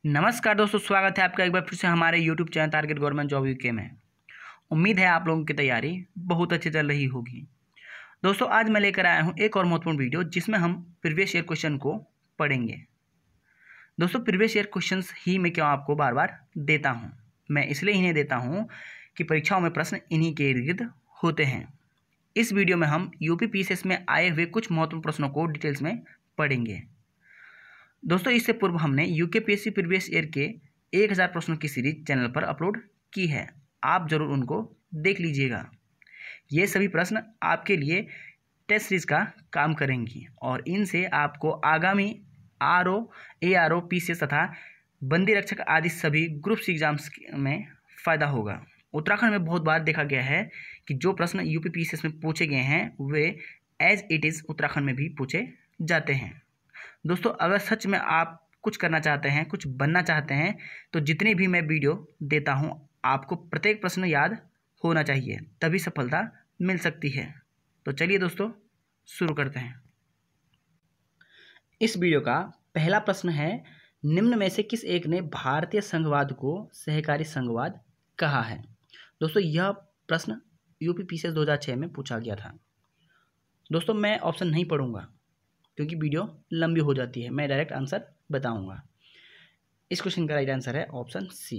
नमस्कार दोस्तों, स्वागत है आपका एक बार फिर से हमारे YouTube channel target government job UK में। उम्मीद है आप लोगों की तैयारी बहुत अच्छी चल रही होगी। दोस्तों, आज मैं लेकर आया हूं एक और महत्वपूर्ण वीडियो जिसमें हम प्रीवियस ईयर क्वेश्चन को पढ़ेंगे। दोस्तों, प्रीवियस ईयर क्वेश्चंस ही मैं क्यों आपको बार बार देता हूँ, मैं इसलिए इन्हें देता हूँ कि परीक्षाओं में प्रश्न इन्हीं के इर्द गिर्द होते हैं। इस वीडियो में हम यूपी पीसीएस में आए हुए कुछ महत्वपूर्ण प्रश्नों को डिटेल्स में पढ़ेंगे। दोस्तों, इससे पूर्व हमने यूकेपीएससी प्रीवियस ईयर के 1000 प्रश्नों की सीरीज चैनल पर अपलोड की है, आप जरूर उनको देख लीजिएगा। ये सभी प्रश्न आपके लिए टेस्ट सीरीज का काम करेंगी और इनसे आपको आगामी आरओ, एआरओ, पीसीएस तथा बंदी रक्षक आदि सभी ग्रुप्स एग्जाम्स में फ़ायदा होगा। उत्तराखंड में बहुत बार देखा गया है कि जो प्रश्न यूपी पीसीएस में पूछे गए हैं वे एज इट इज़ उत्तराखंड में भी पूछे जाते हैं। दोस्तों, अगर सच में आप कुछ करना चाहते हैं, कुछ बनना चाहते हैं, तो जितनी भी मैं वीडियो देता हूं आपको प्रत्येक प्रश्न याद होना चाहिए, तभी सफलता मिल सकती है। तो चलिए दोस्तों, शुरू करते हैं। इस वीडियो का पहला प्रश्न है, निम्न में से किस एक ने भारतीय संघवाद को सहकारी संघवाद कहा है? दोस्तों, यह प्रश्न यूपी पीसीएस 2006 में पूछा गया था। दोस्तों, मैं ऑप्शन नहीं पढ़ूंगा क्योंकि वीडियो लंबी हो जाती है, मैं डायरेक्ट आंसर बताऊंगा। इस क्वेश्चन का राइट आंसर है ऑप्शन सी,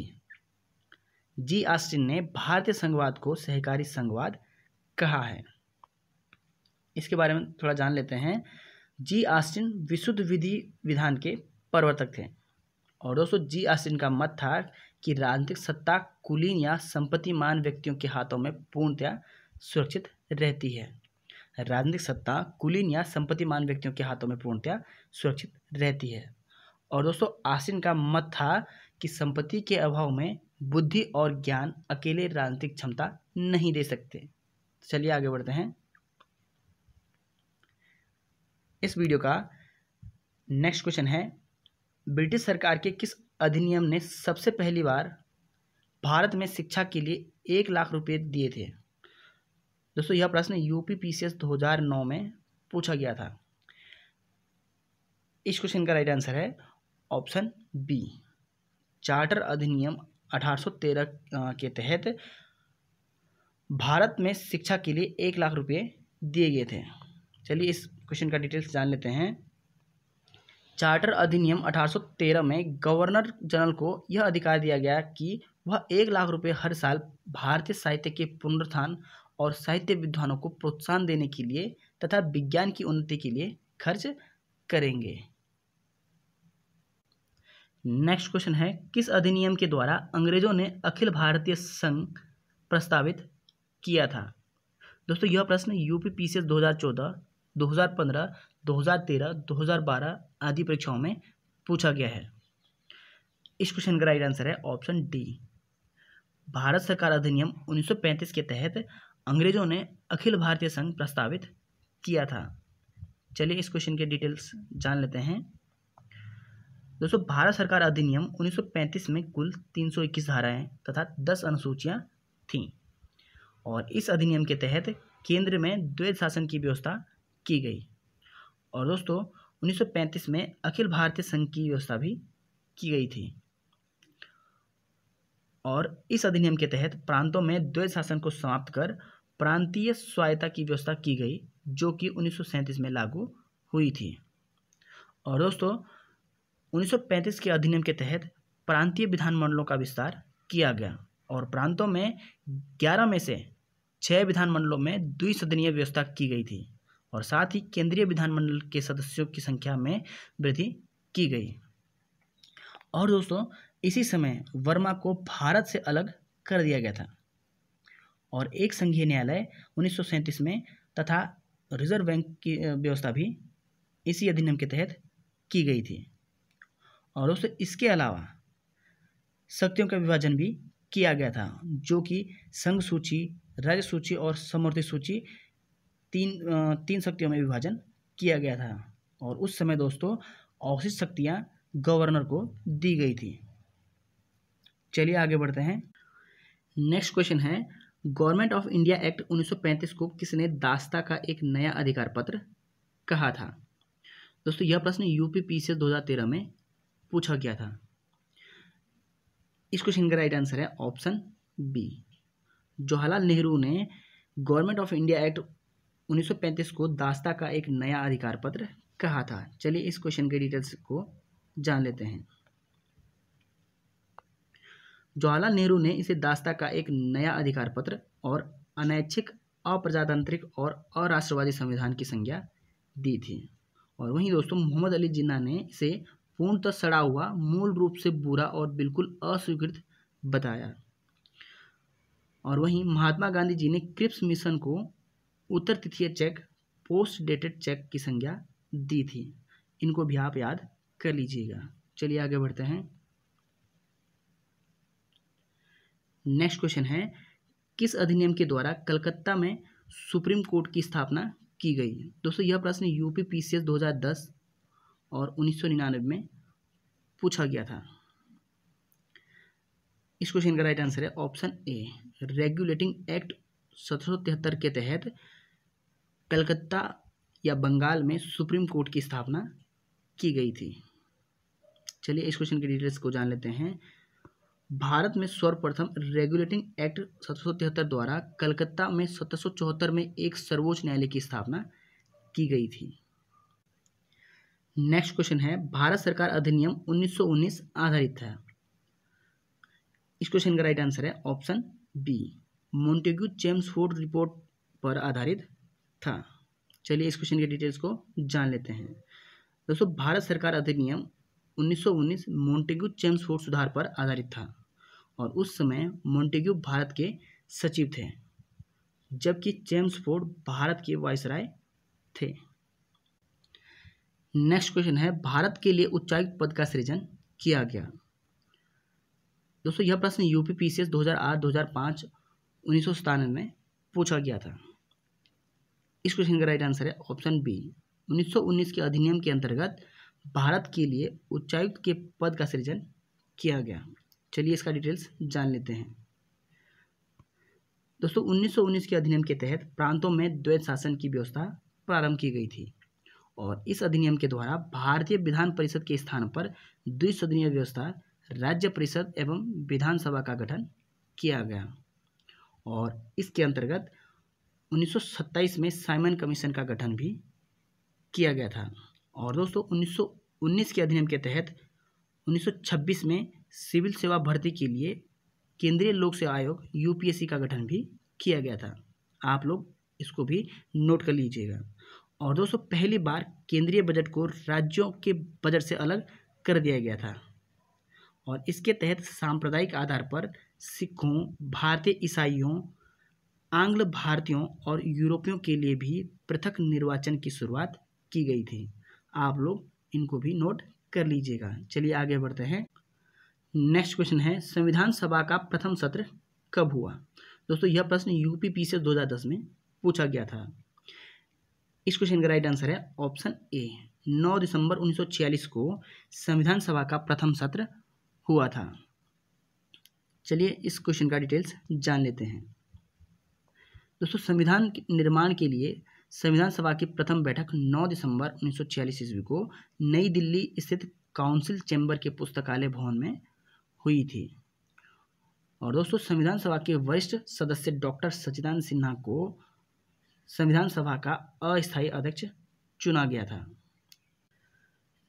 जी ऑस्टिन ने भारतीय संघवाद को सहकारी संघवाद कहा है। इसके बारे में थोड़ा जान लेते हैं। जी ऑस्टिन विशुद्ध विधि विधान के प्रवर्तक थे और दोस्तों, जी ऑस्टिन का मत था कि राजनीतिक सत्ता कुलीन या संपत्तिमान व्यक्तियों के हाथों में पूर्णतया सुरक्षित रहती है। राजनीतिक सत्ता कुलीन या संपत्तिमान व्यक्तियों के हाथों में पूर्णतया सुरक्षित रहती है। और दोस्तों, ऑस्टिन का मत था कि संपत्ति के अभाव में बुद्धि और ज्ञान अकेले राजनीतिक क्षमता नहीं दे सकते। चलिए आगे बढ़ते हैं। इस वीडियो का नेक्स्ट क्वेश्चन है, ब्रिटिश सरकार के किस अधिनियम ने सबसे पहली बार भारत में शिक्षा के लिए 1 लाख रुपए दिए थे? दोस्तों, यह प्रश्न यूपी पीसीएस 2009 में पूछा गया था। इस क्वेश्चन का राइट आंसर है ऑप्शन बी, चार्टर अधिनियम 1813 के तहत भारत में शिक्षा के लिए 1 लाख रुपए दिए गए थे। चलिए इस क्वेश्चन का डिटेल्स जान लेते हैं। चार्टर अधिनियम 1813 में गवर्नर जनरल को यह अधिकार दिया गया कि वह 1 लाख रुपए हर साल भारतीय साहित्य के पुनरुत्थान और साहित्य विद्वानों को प्रोत्साहन देने के लिए तथा विज्ञान की उन्नति के लिए खर्च करेंगे। नेक्स्ट क्वेश्चन है, किस अधिनियम के द्वारा अंग्रेजों ने अखिल भारतीय संघ प्रस्तावित किया था? दोस्तों, यह प्रश्न यूपी पीसीएस 2014, 2015, 2013, 2012 आदि परीक्षाओं में पूछा गया है। इस क्वेश्चन का राइट आंसर है ऑप्शन डी, भारत सरकार अधिनियम 1935 के तहत अंग्रेजों ने अखिल भारतीय संघ प्रस्तावित किया था। चलिए इस क्वेश्चन के डिटेल्स जान लेते हैं। दोस्तों, भारत सरकार अधिनियम 1935 में कुल 321 धाराएं तथा 10 अनुसूचियां थीं और इस अधिनियम के तहत केंद्र में द्वैध शासन की व्यवस्था की गई। और दोस्तों, 1935 में अखिल भारतीय संघ की व्यवस्था भी की गई थी और इस अधिनियम के तहत प्रांतों में द्वैध शासन को समाप्त कर प्रांतीय स्वायत्तता की व्यवस्था की गई, जो कि 1937 में लागू हुई थी। और दोस्तों, 1935 के अधिनियम के तहत प्रांतीय विधानमंडलों का विस्तार किया गया और प्रांतों में 11 में से 6 विधानमंडलों में द्विसदनीय व्यवस्था की गई थी और साथ ही केंद्रीय विधानमंडल के सदस्यों की संख्या में वृद्धि की गई। और दोस्तों, इसी समय वर्मा को भारत से अलग कर दिया गया था और एक संघीय न्यायालय 1937 में तथा रिजर्व बैंक की व्यवस्था भी इसी अधिनियम के तहत की गई थी। और दोस्तों, इसके अलावा शक्तियों का विभाजन भी किया गया था, जो कि संघ सूची, राज्य सूची और समवर्ती सूची तीन शक्तियों में विभाजन किया गया था। और उस समय दोस्तों, अवशिष्ट शक्तियाँ गवर्नर को दी गई थी। चलिए आगे बढ़ते हैं। नेक्स्ट क्वेश्चन है, गवर्नमेंट ऑफ इंडिया एक्ट 1935 को किसने दास्ता का एक नया अधिकार पत्र कहा था? दोस्तों, यह प्रश्न यूपी पीसीएस 2013 में पूछा गया था। इस क्वेश्चन का राइट आंसर है ऑप्शन बी। जवाहरलाल नेहरू ने गवर्नमेंट ऑफ इंडिया एक्ट 1935 को दास्ता का एक नया अधिकार पत्र कहा था। चलिए इस क्वेश्चन के डिटेल्स को जान लेते हैं। जवाहरलाल नेहरू ने इसे दास्ता का एक नया अधिकार पत्र और अनैच्छिक, अप्रजातांत्रिक और अराष्ट्रवादी संविधान की संज्ञा दी थी। और वहीं दोस्तों मोहम्मद अली जिन्ना ने इसे पूर्णतः सड़ा हुआ, मूल रूप से बुरा और बिल्कुल अस्वीकृत बताया। और वहीं महात्मा गांधी जी ने क्रिप्स मिशन को उत्तर तिथीय चेक, पोस्ट डेटेड चेक की संज्ञा दी थी। इनको भी आप याद कर लीजिएगा। चलिए आगे बढ़ते हैं। नेक्स्ट क्वेश्चन है, किस अधिनियम के द्वारा कलकत्ता में सुप्रीम कोर्ट की स्थापना की गई? दोस्तों यह प्रश्न यूपी पीसीएस 2010 और 1999 में पूछा गया था। इस क्वेश्चन का राइट आंसर है ऑप्शन ए। रेगुलेटिंग एक्ट 1773 के तहत कलकत्ता या बंगाल में सुप्रीम कोर्ट की स्थापना की गई थी। चलिए इस क्वेश्चन की डिटेल्स को जान लेते हैं। भारत में सर्वप्रथम रेगुलेटिंग एक्ट 1773 द्वारा कलकत्ता में 1774 में एक सर्वोच्च न्यायालय की स्थापना की गई थी। नेक्स्ट क्वेश्चन है, भारत सरकार अधिनियम 1919 आधारित था। इस क्वेश्चन का राइट आंसर है option B. Montagu Chelmsford report पर आधारित था। चलिए इस क्वेश्चन की डिटेल्स को जान लेते हैं। दोस्तों भारत सरकार अधिनियम 1919 मोंटेग्यू चेम्सफोर्ड सुधार पर आधारित था और उस समय मोंटेग्यू भारत के सचिव थे, जबकि चेम्सफोर्ड भारत के वायसराय थे। नेक्स्ट क्वेश्चन है, भारत के लिए उच्चायुक्त पद का सृजन किया गया। दोस्तों यह प्रश्न यूपी पीसीएस 2008, 2005, 1997 में पूछा गया था। इस क्वेश्चन का राइट आंसर है ऑप्शन बी। 1919 के अधिनियम के अंतर्गत भारत के लिए उच्चायुक्त के पद का सृजन किया गया। चलिए इसका डिटेल्स जान लेते हैं। दोस्तों 1919 के अधिनियम के तहत प्रांतों में द्वैत शासन की व्यवस्था प्रारंभ की गई थी और इस अधिनियम के द्वारा भारतीय विधान परिषद के स्थान पर द्विसदनीय व्यवस्था, राज्य परिषद एवं विधानसभा का गठन किया गया। और इसके अंतर्गत 1927 में साइमन कमीशन का गठन भी किया गया था। और दोस्तों 1919 के अधिनियम के तहत 1926 में सिविल सेवा भर्ती के लिए केंद्रीय लोक सेवा आयोग यूपीएससी का गठन भी किया गया था। आप लोग इसको भी नोट कर लीजिएगा। और दोस्तों पहली बार केंद्रीय बजट को राज्यों के बजट से अलग कर दिया गया था और इसके तहत सांप्रदायिक आधार पर सिखों, भारतीय ईसाइयों, आंग्ल भारतीयों और यूरोपियों के लिए भी पृथक निर्वाचन की शुरुआत की गई थी। आप लोग इनको भी नोट कर लीजिएगा। चलिए आगे बढ़ते हैं। नेक्स्ट क्वेश्चन है, संविधान सभा का प्रथम सत्र कब हुआ? दोस्तों यह प्रश्न यूपी पीसीएस 2010 में पूछा गया था। इस क्वेश्चन का राइट आंसर है ऑप्शन ए। 9 दिसंबर 1946 को संविधान सभा का प्रथम सत्र हुआ था। चलिए इस क्वेश्चन का डिटेल्स जान लेते हैं। दोस्तों संविधान निर्माण के लिए संविधान सभा की प्रथम बैठक 9 दिसंबर 1946 ईस्वी को नई दिल्ली स्थित काउंसिल चैम्बर के पुस्तकालय भवन में हुई थी। और दोस्तों संविधान सभा के वरिष्ठ सदस्य डॉक्टर सच्चिदानंद सिन्हा को संविधान सभा का अस्थायी अध्यक्ष चुना गया था।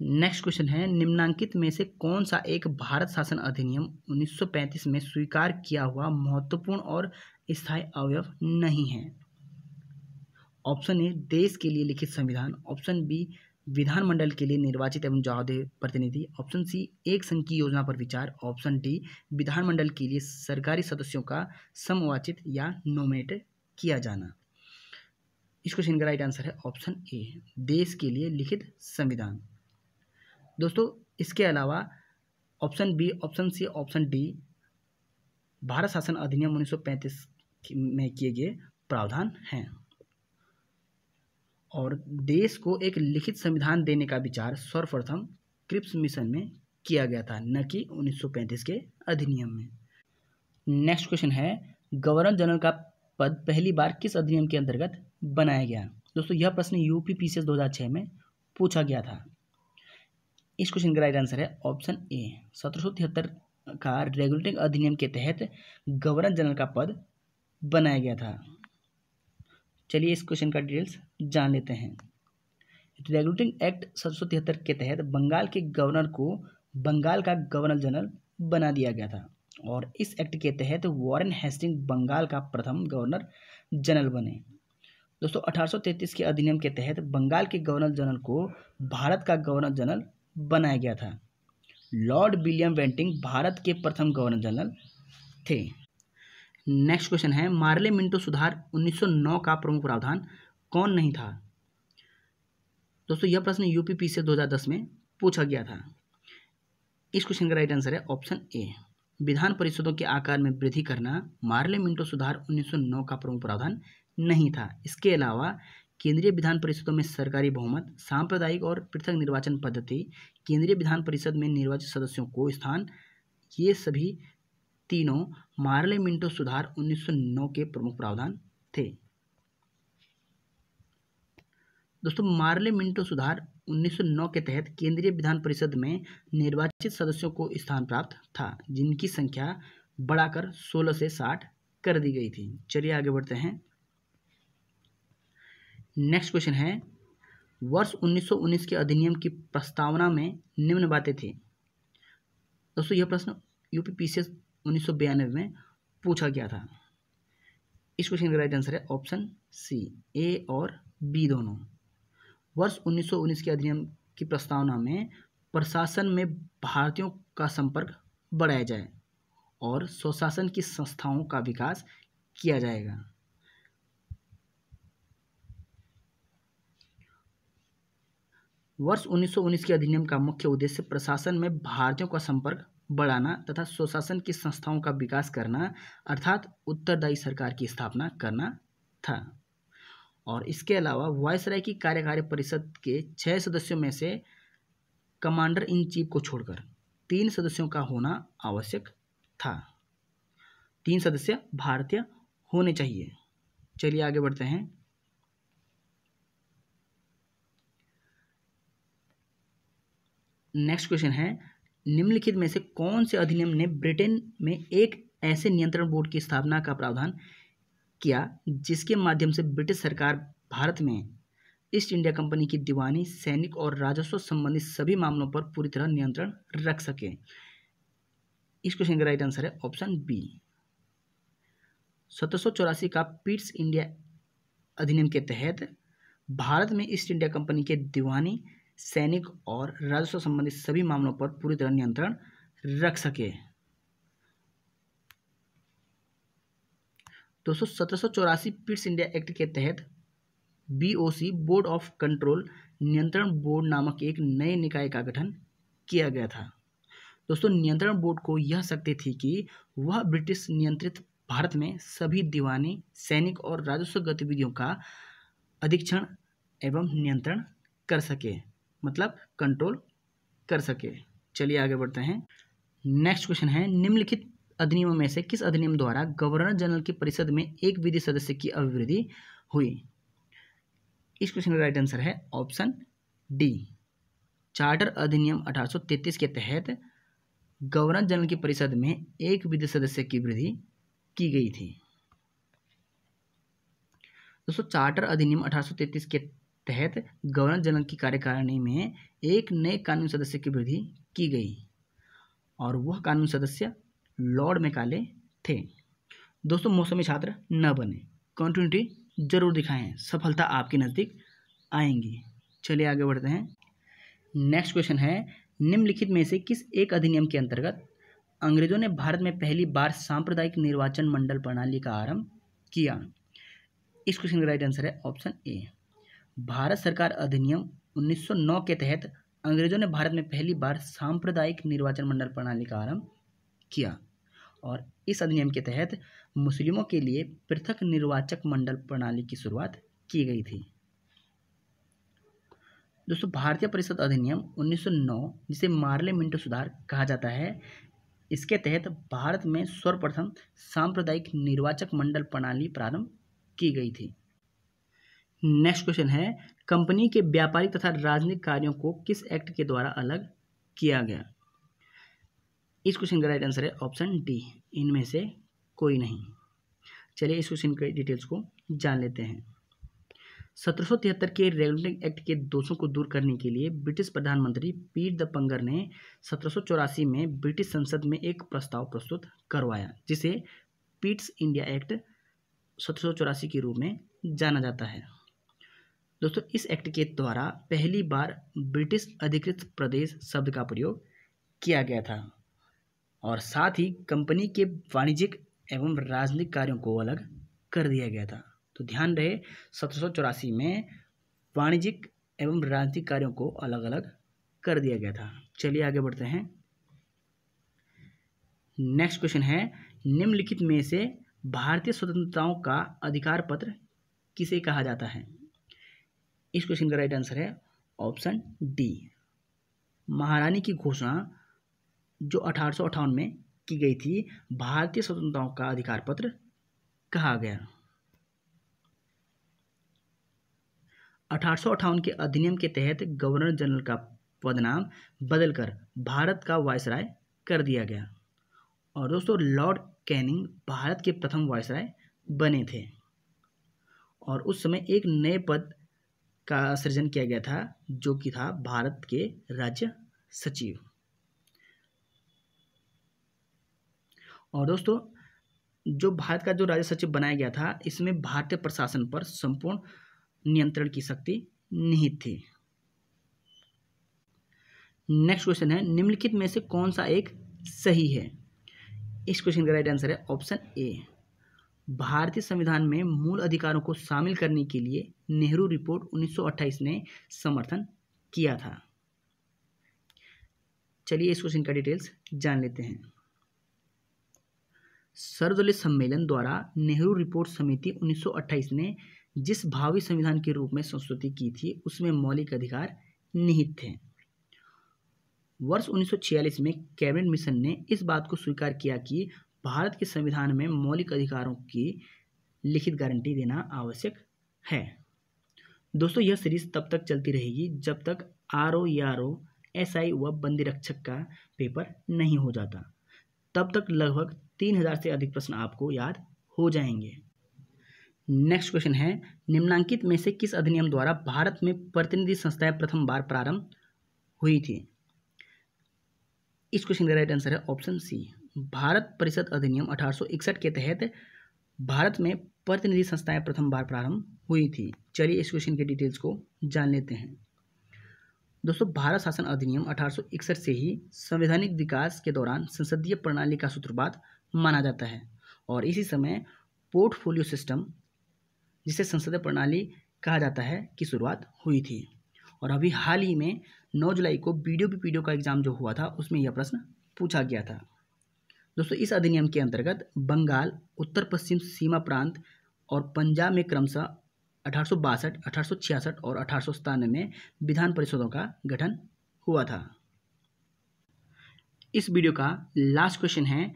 नेक्स्ट क्वेश्चन है, निम्नांकित में से कौन सा एक भारत शासन अधिनियम 1935 में स्वीकार किया हुआ महत्वपूर्ण और स्थायी अवयव नहीं है? ऑप्शन ए देश के लिए लिखित संविधान, ऑप्शन बी विधानमंडल के लिए निर्वाचित एवं जवाबदेह प्रतिनिधि, ऑप्शन सी एक संघ की योजना पर विचार, ऑप्शन डी विधानमंडल के लिए सरकारी सदस्यों का समवाचित या नोमिनेट किया जाना। इस क्वेश्चन का राइट आंसर है ऑप्शन ए, देश के लिए लिखित संविधान। दोस्तों इसके अलावा option B, option C, option D Bharat शासन अधिनियम 1935 में किए गए प्रावधान हैं। और देश को एक लिखित संविधान देने का विचार सर्वप्रथम क्रिप्स मिशन में किया गया था, न कि 1935 के अधिनियम में। नेक्स्ट क्वेश्चन है, गवर्नर जनरल का पद पहली बार किस अधिनियम के अंतर्गत बनाया गया? दोस्तों यह प्रश्न यूपी पीसीएस 2006 में पूछा गया था। इस क्वेश्चन का राइट आंसर है ऑप्शन ए। 1773 का रेगुलेटिंग अधिनियम के तहत गवर्नर जनरल का पद बनाया गया था? चलिए इस क्वेश्चन का डिटेल्स जान लेते हैं। रेगुलेटिंग एक्ट 1773 के तहत बंगाल के गवर्नर को बंगाल का गवर्नर जनरल बना दिया गया था और इस एक्ट के तहत वॉरेन हेस्टिंग बंगाल का प्रथम गवर्नर जनरल बने। दोस्तों 1833 के अधिनियम के तहत बंगाल के गवर्नर जनरल को भारत का गवर्नर जनरल बनाया गया था। लॉर्ड विलियम बेंटिंक भारत के प्रथम गवर्नर जनरल थे। नेक्स्ट क्वेश्चन है, मार्ले मिंटो सुधार 1909 का प्रमुख प्रावधान कौन नहीं था? दोस्तों यह प्रश्न यूपीपीसीएस 2010 में पूछा गया था। इस क्वेश्चन का राइट आंसर है ऑप्शन ए, विधान परिषदों के आकार में वृद्धि करना मार्ले मिंटो सुधार 1909 का प्रमुख प्रावधान नहीं था। इसके अलावा केंद्रीय विधान परिषदों में सरकारी बहुमत, सांप्रदायिक और पृथक निर्वाचन पद्धति, केंद्रीय विधान परिषद में निर्वाचित सदस्यों को स्थान, ये सभी तीनों मार्ले मिंटो सुधार 1909 के प्रमुख प्रावधान थे। दोस्तों मार्ले मिंटो सुधार 1909 के तहत केंद्रीय विधान परिषद में निर्वाचित सदस्यों को स्थान प्राप्त था, जिनकी संख्या बढ़ाकर 16 से 60 कर दी गई थी। चलिए आगे बढ़ते हैं। नेक्स्ट क्वेश्चन है, वर्ष 1919 के अधिनियम की प्रस्तावना में निम्न बातें थी। दोस्तों यह प्रश्न यूपीपीसीएस 1992 में पूछा गया था। इस क्वेश्चन का राइट आंसर है ऑप्शन सी, ए और बी दोनों। वर्ष 1919 के अधिनियम की प्रस्तावना में प्रशासन में भारतीयों का संपर्क बढ़ाया जाए और स्वशासन की संस्थाओं का विकास किया जाएगा। वर्ष 1919 के अधिनियम का मुख्य उद्देश्य प्रशासन में भारतीयों का संपर्क बढ़ाना तथा स्वशासन की संस्थाओं का विकास करना अर्थात उत्तरदायी सरकार की स्थापना करना था। और इसके अलावा वायसराय की कार्यकारी परिषद के 6 सदस्यों में से कमांडर इन चीफ को छोड़कर 3 सदस्यों का होना आवश्यक था। 3 सदस्य भारतीय होने चाहिए। चलिए आगे बढ़ते हैं। नेक्स्ट क्वेश्चन है, निम्नलिखित में से कौन से अधिनियम ने ब्रिटेन में एक ऐसे नियंत्रण बोर्ड की स्थापना का प्रावधान किया जिसके माध्यम से ब्रिटिश सरकार भारत में ईस्ट इंडिया कंपनी की दीवानी, सैनिक और राजस्व संबंधित सभी मामलों पर पूरी तरह नियंत्रण रख सके? इस क्वेश्चन का राइट आंसर है ऑप्शन बी। 1784 का पीट्स इंडिया अधिनियम के तहत भारत में ईस्ट इंडिया कंपनी के दीवानी, सैनिक और राजस्व संबंधित सभी मामलों पर पूरी तरह नियंत्रण रख सके। दोस्तों 1784 पीट्स इंडिया एक्ट के तहत बीओसी बोर्ड ऑफ कंट्रोल नियंत्रण बोर्ड नामक एक नए निकाय का गठन किया गया था। दोस्तों नियंत्रण बोर्ड को यह शक्ति थी कि वह ब्रिटिश नियंत्रित भारत में सभी दीवानी, सैनिक और राजस्व गतिविधियों का अधीक्षण एवं नियंत्रण कर सके, मतलब कंट्रोल कर सके। चलिए आगे बढ़ते हैं। नेक्स्ट क्वेश्चन है, निम्नलिखित अधिनियमों में से किस अधिनियम द्वारा गवर्नर जनरल की परिषद में एक विधि सदस्य की अभिवृद्धि हुई? इस क्वेश्चन का राइट आंसर है ऑप्शन डी। चार्टर अधिनियम 1833 के तहत गवर्नर जनरल की परिषद में एक विधि सदस्य की वृद्धि की गई थी। दोस्तों चार्टर अधिनियम 1833 के तहत गवर्नर जनरल की कार्यकारिणी में एक नए कानूनी सदस्य की वृद्धि की गई और वह कानूनी सदस्य लॉर्ड मैकाले थे। दोस्तों मौसमी छात्र न बने, कंटिन्यूटी जरूर दिखाएं, सफलता आपके नज़दीक आएंगी। चलिए आगे बढ़ते हैं। नेक्स्ट क्वेश्चन है, निम्नलिखित में से किस एक अधिनियम के अंतर्गत अंग्रेजों ने भारत में पहली बार सांप्रदायिक निर्वाचन मंडल प्रणाली का आरंभ किया? इस क्वेश्चन का राइट आंसर है ऑप्शन ए। भारत सरकार अधिनियम 1909 के तहत अंग्रेजों ने भारत में पहली बार सांप्रदायिक निर्वाचन मंडल प्रणाली का आरंभ किया और इस अधिनियम के तहत मुस्लिमों के लिए पृथक निर्वाचक मंडल प्रणाली की शुरुआत की गई थी। दोस्तों भारतीय परिषद अधिनियम 1909, जिसे मार्ले मिंटो सुधार कहा जाता है, इसके तहत भारत में सर्वप्रथम सांप्रदायिक निर्वाचक मंडल प्रणाली प्रारंभ की गई थी। नेक्स्ट क्वेश्चन है, कंपनी के व्यापारिक तथा राजनीतिक कार्यों को किस एक्ट के द्वारा अलग किया गया? इस क्वेश्चन का राइट आंसर है ऑप्शन डी, इनमें से कोई नहीं। चलिए इस क्वेश्चन के डिटेल्स को जान लेते हैं। 1773 के रेगुलेटिंग एक्ट के दोषों को दूर करने के लिए ब्रिटिश प्रधानमंत्री पीट द पंगर ने 1784 में ब्रिटिश संसद में एक प्रस्ताव प्रस्तुत करवाया, जिसे पीट्स इंडिया एक्ट 1784 के रूप में जाना जाता है। दोस्तों, इस एक्ट के द्वारा पहली बार ब्रिटिश अधिकृत प्रदेश शब्द का प्रयोग किया गया था और साथ ही कंपनी के वाणिज्यिक एवं राजनीतिक कार्यों को अलग कर दिया गया था। तो ध्यान रहे, 1784 में वाणिज्यिक एवं राजनीतिक कार्यों को अलग अलग कर दिया गया था। चलिए आगे बढ़ते हैं। नेक्स्ट क्वेश्चन है, निम्नलिखित में से भारतीय स्वतंत्रताओं का अधिकार पत्र किसे कहा जाता है? इस क्वेश्चन का राइट आंसर है ऑप्शन डी, महारानी की घोषणा जो 1858 में की गई थी, भारतीय स्वतंत्रताओं का अधिकार पत्र कहा गया। 1858 के अधिनियम के तहत गवर्नर जनरल का पदनाम बदलकर भारत का वायसराय कर दिया गया और दोस्तों लॉर्ड कैनिंग भारत के प्रथम वायसराय बने थे और उस समय एक नए पद का सृजन किया गया था जो कि था भारत के राज्य सचिव। और दोस्तों जो भारत का जो राज्य सचिव बनाया गया था, इसमें भारतीय प्रशासन पर संपूर्ण नियंत्रण की शक्ति निहित थी। नेक्स्ट क्वेश्चन है, निम्नलिखित में से कौन सा एक सही है? इस क्वेश्चन का राइट आंसर है ऑप्शन ए, भारतीय संविधान में मूल अधिकारों को शामिल करने के लिए नेहरू रिपोर्ट 1928 ने समर्थन किया था। चलिए इस क्वेश्चन का डिटेल्स जान लेते हैं। सर्वदलीय सम्मेलन द्वारा नेहरू रिपोर्ट समिति 1928 ने जिस भावी संविधान के रूप में संस्तुति की थी, उसमें मौलिक अधिकार निहित थे। वर्ष 1946 में कैबिनेट मिशन ने इस बात को स्वीकार किया कि भारत के संविधान में मौलिक अधिकारों की लिखित गारंटी देना आवश्यक है। दोस्तों, यह सीरीज तब तक चलती रहेगी जब तक आरओ, ईआरओ, एसआई व बंदी रक्षक का पेपर नहीं हो जाता। तब तक लगभग 3000 से अधिक प्रश्न आपको याद हो जाएंगे। नेक्स्ट क्वेश्चन है, निम्नांकित में से किस अधिनियम द्वारा भारत में प्रतिनिधि संस्थाएं प्रथम बार प्रारंभ हुई थी? इस क्वेश्चन का राइट आंसर है ऑप्शन सी, भारत परिषद अधिनियम 1861 के तहत भारत में प्रतिनिधि संस्थाएं प्रथम बार प्रारंभ हुई थी। चलिए इस क्वेश्चन के डिटेल्स को जान लेते हैं। दोस्तों, भारत शासन अधिनियम 1861 से ही संवैधानिक विकास के दौरान संसदीय प्रणाली का सूत्रपात माना जाता है और इसी समय पोर्टफोलियो सिस्टम, जिसे संसदीय प्रणाली कहा जाता है, की शुरुआत हुई थी। और अभी हाल ही में 9 जुलाई को बीडीओ का एग्जाम जो हुआ था, उसमें यह प्रश्न पूछा गया था। दोस्तों, इस अधिनियम के अंतर्गत बंगाल, उत्तर पश्चिम सीमा प्रांत और पंजाब में क्रमशः 1862, 1866 और 1897 में विधान परिषदों का गठन हुआ था। इस वीडियो का लास्ट क्वेश्चन है,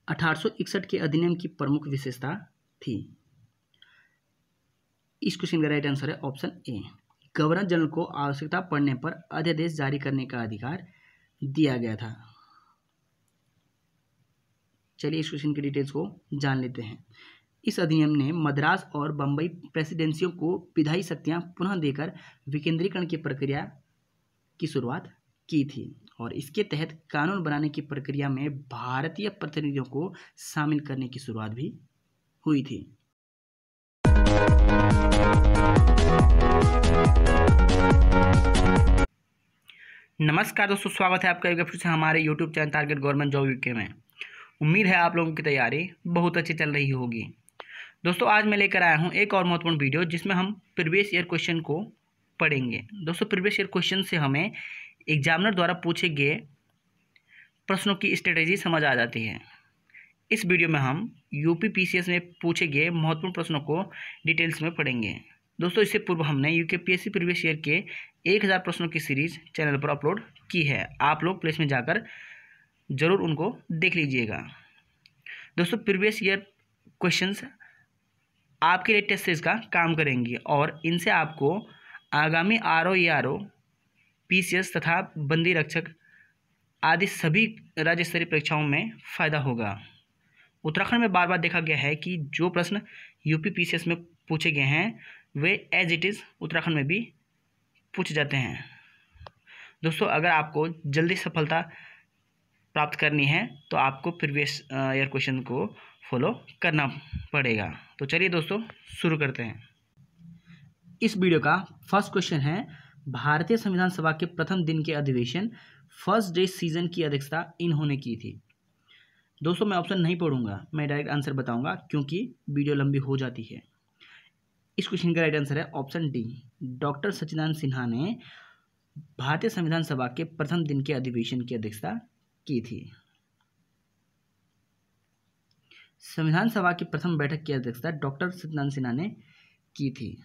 1861 के अधिनियम की प्रमुख विशेषता थी। इस क्वेश्चन का राइट आंसर है ऑप्शन ए, गवर्नर जनरल को आवश्यकता पड़ने पर अध्यादेश जारी करने का अधिकार दिया गया था। चलिए इस क्वेश्चन की डिटेल्स को जान लेते हैं। इस अधिनियम ने मद्रास और बम्बई प्रेसिडेंसियों को विधायी शक्तियां पुनः देकर विकेंद्रीकरण की प्रक्रिया की शुरुआत की थी और इसके तहत कानून बनाने की प्रक्रिया में भारतीय प्रतिनिधियों को शामिल करने की शुरुआत भी हुई थी। नमस्कार दोस्तों, स्वागत है आपका एक बार फिर से हमारे YouTube channel target government job UK में। उम्मीद है आप लोगों की तैयारी बहुत अच्छी चल रही होगी। दोस्तों, आज मैं लेकर आया हूं एक और महत्वपूर्ण वीडियो जिसमें हम प्रीवियस ईयर क्वेश्चन को पढ़ेंगे। दोस्तों, प्रीवियस ईयर क्वेश्चन से हमें एग्जामिनर द्वारा पूछे गए प्रश्नों की स्ट्रेटेजी समझ आ जाती है। इस वीडियो में हम यूपी पीसीएस में पूछे गए महत्वपूर्ण प्रश्नों को डिटेल्स में पढ़ेंगे। दोस्तों, इससे पूर्व हमने यूकेपीएससी प्रीवियस ईयर के 1000 प्रश्नों की सीरीज चैनल पर अपलोड की है। आप लोग प्लेस में जाकर ज़रूर उनको देख लीजिएगा। दोस्तों, प्रीवियस ईयर क्वेश्चंस आपके लिए टेस्ट सीरीज का काम करेंगी और इनसे आपको आगामी आरओ, ईआरओ, पीसीएस तथा बंदी रक्षक आदि सभी राज्य स्तरीय परीक्षाओं में फ़ायदा होगा। उत्तराखंड में बार बार देखा गया है कि जो प्रश्न यूपी पीसीएस में पूछे गए हैं वे एज इट इज़ उत्तराखंड में भी पूछे जाते हैं। दोस्तों, अगर आपको जल्दी सफलता प्राप्त करनी है तो आपको प्रीवियस ईयर क्वेश्चन को फॉलो करना पड़ेगा। तो चलिए दोस्तों, शुरू करते हैं। इस वीडियो का फर्स्ट क्वेश्चन है, भारतीय संविधान सभा के प्रथम दिन के अधिवेशन फर्स्ट डे सीजन की अध्यक्षता इन्होंने की थी। दोस्तों, मैं ऑप्शन नहीं पढ़ूंगा, मैं डायरेक्ट आंसर बताऊंगा क्योंकि वीडियो लंबी हो जाती है। इस क्वेश्चन का राइट आंसर है ऑप्शन डी, डॉक्टर सच्चिदानंद सिन्हा ने भारतीय संविधान सभा के प्रथम दिन के अधिवेशन की अध्यक्षता की थी। संविधान सभा की प्रथम बैठक की अध्यक्षता डॉक्टर सच्चिदानंद सिन्हा ने की थी।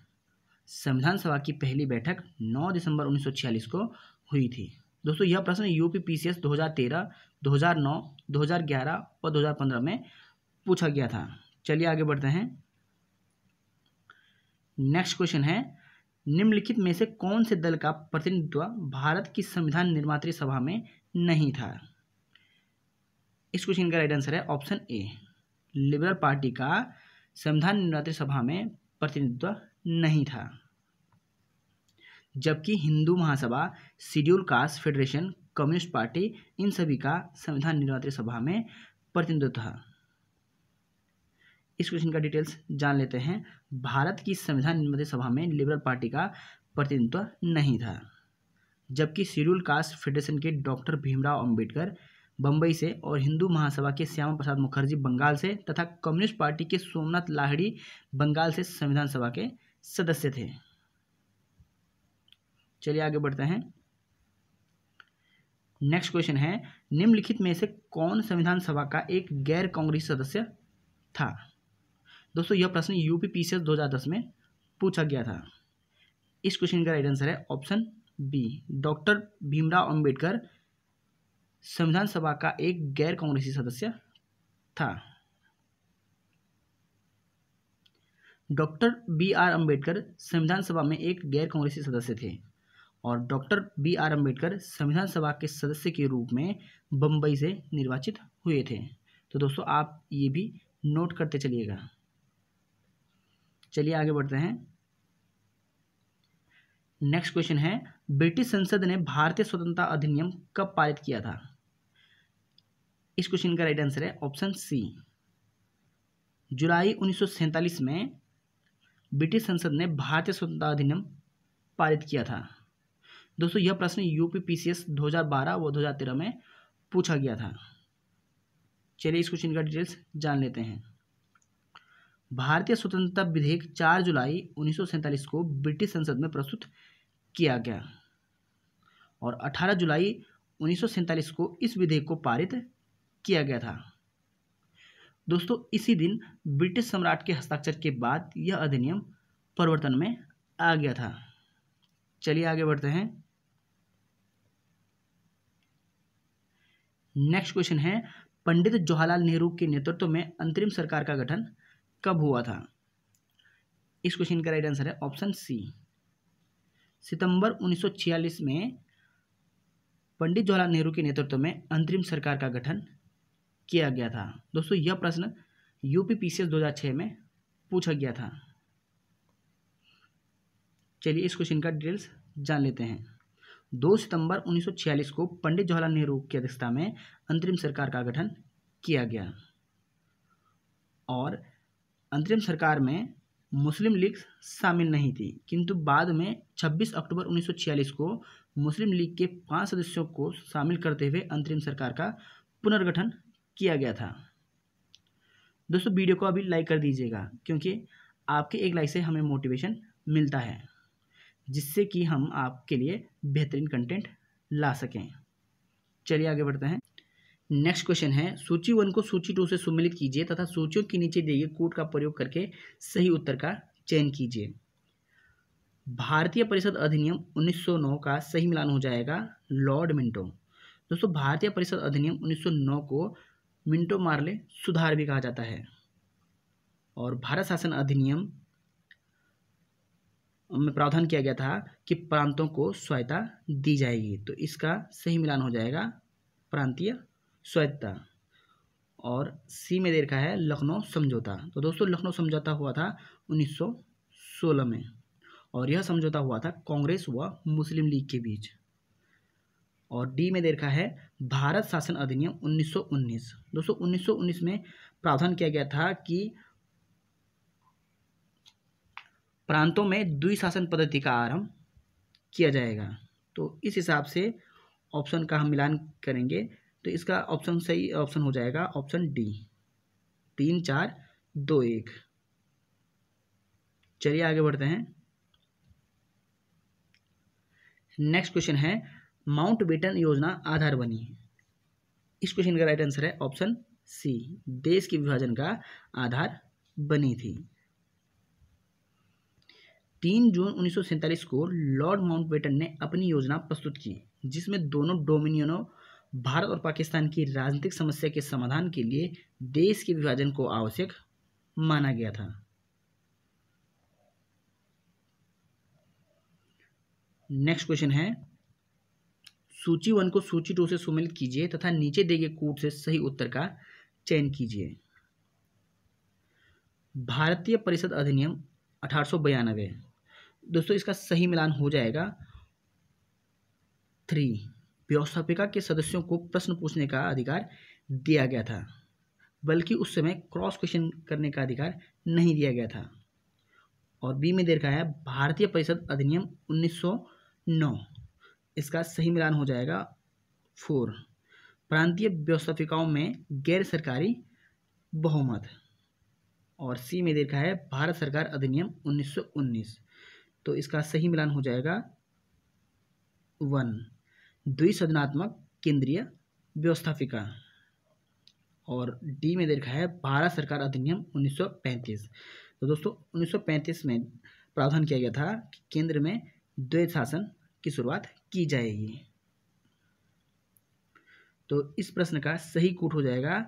संविधान सभा की पहली बैठक 9 दिसंबर 1946 को हुई थी। दोस्तों, यह प्रश्न यूपी पीसीएस 2013, 2009, 2011 और 2015 में पूछा गया था। चलिए आगे बढ़ते हैं। नेक्स्ट क्वेश्चन है, निम्नलिखित में से कौन से दल का प्रतिनिधित्व भारत की संविधान निर्मात्री सभा में नहीं था? इस क्वेश्चन का राइट आंसर है ऑप्शन ए, लिबरल पार्टी का संविधान निर्मात्री सभा में प्रतिनिधित्व नहीं था, जबकि Hindu Mahasabha, scheduled caste federation, communist party, इन सभी का संविधान निर्मात्री सभा में प्रतिनिधित्व था। इस क्वेश्चन का डिटेल्स जान लेते हैं। भारत की संविधान निर्मात्री सभा में लिबरल पार्टी का प्रतिनिधित्व नहीं था, जबकि शेड्यूल कास्ट फेडरेशन के डॉक्टर भीमराव अंबेडकर बम्बई से और हिंदू महासभा के श्यामा प्रसाद मुखर्जी बंगाल से तथा कम्युनिस्ट पार्टी के सोमनाथ लाहिड़ी बंगाल से संविधान सभा के सदस्य थे। चलिए आगे बढ़ते हैं। नेक्स्ट क्वेश्चन है, निम्नलिखित में से कौन संविधान सभा का एक गैर कांग्रेसी सदस्य था? दोस्तों, यह प्रश्न यूपी पीसीएस 2010 में पूछा गया था। इस क्वेश्चन का राइट आंसर है option B, doctor Bhimrao Ambedkar संविधान सभा का एक गैर कांग्रेसी सदस्य था। डॉक्टर बी आर अंबेडकर संविधान सभा में एक गैर कांग्रेसी सदस्य थे और डॉक्टर बी आर अंबेडकर संविधान सभा के सदस्य के रूप में बम्बई से निर्वाचित हुए थे। तो दोस्तों, आप ये भी नोट करते चलिएगा। चलिए आगे बढ़ते हैं। नेक्स्ट क्वेश्चन है, ब्रिटिश संसद ने भारतीय स्वतंत्रता अधिनियम कब पारित किया था? इस क्वेश्चन का राइट आंसर है ऑप्शन सी, जुलाई 1947 में ब्रिटिश संसद ने भारतीय स्वतंत्रता अधिनियम पारित किया था। दोस्तों, यह प्रश्न यूपी पीसीएस 2012 व 2013 में पूछा गया था। चलिए इस क्वेश्चन का डिटेल्स जान लेते हैं। भारतीय स्वतंत्रता विधेयक 4 जुलाई 1947 को ब्रिटिश संसद में प्रस्तुत किया गया और 18 जुलाई 1947 को इस विधेयक को पारित किया गया था। दोस्तों, इसी दिन ब्रिटिश सम्राट के हस्ताक्षर के बाद यह अधिनियम प्रवर्तन में आ गया था। चलिए आगे बढ़ते हैं। नेक्स्ट क्वेश्चन है, पंडित जवाहरलाल नेहरू के नेतृत्व में अंतरिम सरकार का गठन कब हुआ था? इस क्वेश्चन का राइट आंसर है ऑप्शन सी, सितंबर 1946 में पंडित जवाहरलाल नेहरू के नेतृत्व में अंतरिम सरकार का गठन किया गया था। दोस्तों, यह प्रश्न यूपी पीसीएस 2006 में पूछा गया था। चलिए इस क्वेश्चन का डिटेल्स जान लेते हैं। 2 सितंबर 1946 को पंडित जवाहरलाल नेहरू की अध्यक्षता में अंतरिम सरकार का गठन किया गया और अंतरिम सरकार में मुस्लिम लीग शामिल नहीं थी, किंतु बाद में 26 अक्टूबर 1946 को मुस्लिम लीग के 5 सदस्यों को शामिल करते हुए अंतरिम सरकार का पुनर्गठन किया गया था। दोस्तों, वीडियो को अभी लाइक कर दीजिएगा क्योंकि आपके एक लाइक से हमें मोटिवेशन मिलता है, जिससे कि हम आपके लिए बेहतरीन कंटेंट ला सकें। चलिए आगे बढ़ते हैं। नेक्स्ट क्वेश्चन है, सूची 1 को सूची 2 से सम्मिलित कीजिए तथा सूचियों के नीचे दिए गए कोड का प्रयोग करके सही उत्तर का चयन कीजिए। भारतीय परिषद अधिनियम 1909 का सही मिलान हो जाएगा लॉर्ड मिंटो। दोस्तों, भारतीय परिषद अधिनियम 1909 को मिंटो मार्ले सुधार भी कहा जाता है और भारत शासन अधिनियम में प्रावधान किया गया था कि प्रांतों को स्वायत्तता दी जाएगी। तो इसका सही मिलान हो जाएगा प्रांतीय स्वायत्तता। और सी में दे रखा है लखनऊ समझौता। तो दोस्तों लखनऊ समझौता हुआ था 1916 में, और यह समझौता हुआ था कांग्रेस व मुस्लिम लीग के बीच। और डी में दे रखा है भारत शासन अधिनियम 1919। दोस्तों 1919 में प्रावधान किया गया था कि प्रांतों में द्विशासन पद्धति का आरंभ किया जाएगा। तो इस हिसाब से ऑप्शन का हम मिलान करेंगे तो इसका ऑप्शन सही ऑप्शन हो जाएगा ऑप्शन डी, 3 4 2 1। चलिए आगे बढ़ते हैं। नेक्स्ट क्वेश्चन है माउंटबेटन योजना आधार बनी। इस क्वेश्चन का राइट आंसर है ऑप्शन सी, देश के विभाजन का आधार बनी थी। 3 जून 1947 को लॉर्ड माउंटबेटन ने अपनी योजना प्रस्तुत की, जिसमें दोनों डोमिनियनों भारत और पाकिस्तान की राजनीतिक समस्या के समाधान के लिए देश के विभाजन को आवश्यक माना गया था। नेक्स्ट क्वेश्चन है सूची 1 को सूची 2 से सम्मिलित कीजिए तथा नीचे दिए गए कूट से सही उत्तर का चयन कीजिए। भारतीय परिषद अधिनियम 1892। दोस्तों इसका सही मिलान हो जाएगा 3। व्यवस्थापिका के सदस्यों को प्रश्न पूछने का अधिकार दिया गया था, बल्कि उस समय क्रॉस क्वेश्चन करने का अधिकार नहीं दिया गया था। और बी में दे रखा है भारतीय परिषद अधिनियम 1909। इसका सही मिलान हो जाएगा 4। प्रांतीय व्यवस्थापिकाओं में गैर सरकारी बहुमत। और सी में दे रखा है भारत सरकार अधिनियम 1919। तो इसका सही मिलान हो जाएगा 1, द्विसदनात्मक केंद्रीय व्यवस्थापिका। और डी में दे रखा है भारत सरकार अधिनियम 1935। तो दोस्तों 1935 में प्रावधान किया गया था कि केंद्र में द्वैध शासन की शुरुआत की जाएगी। तो इस प्रश्न का सही कूट हो जाएगा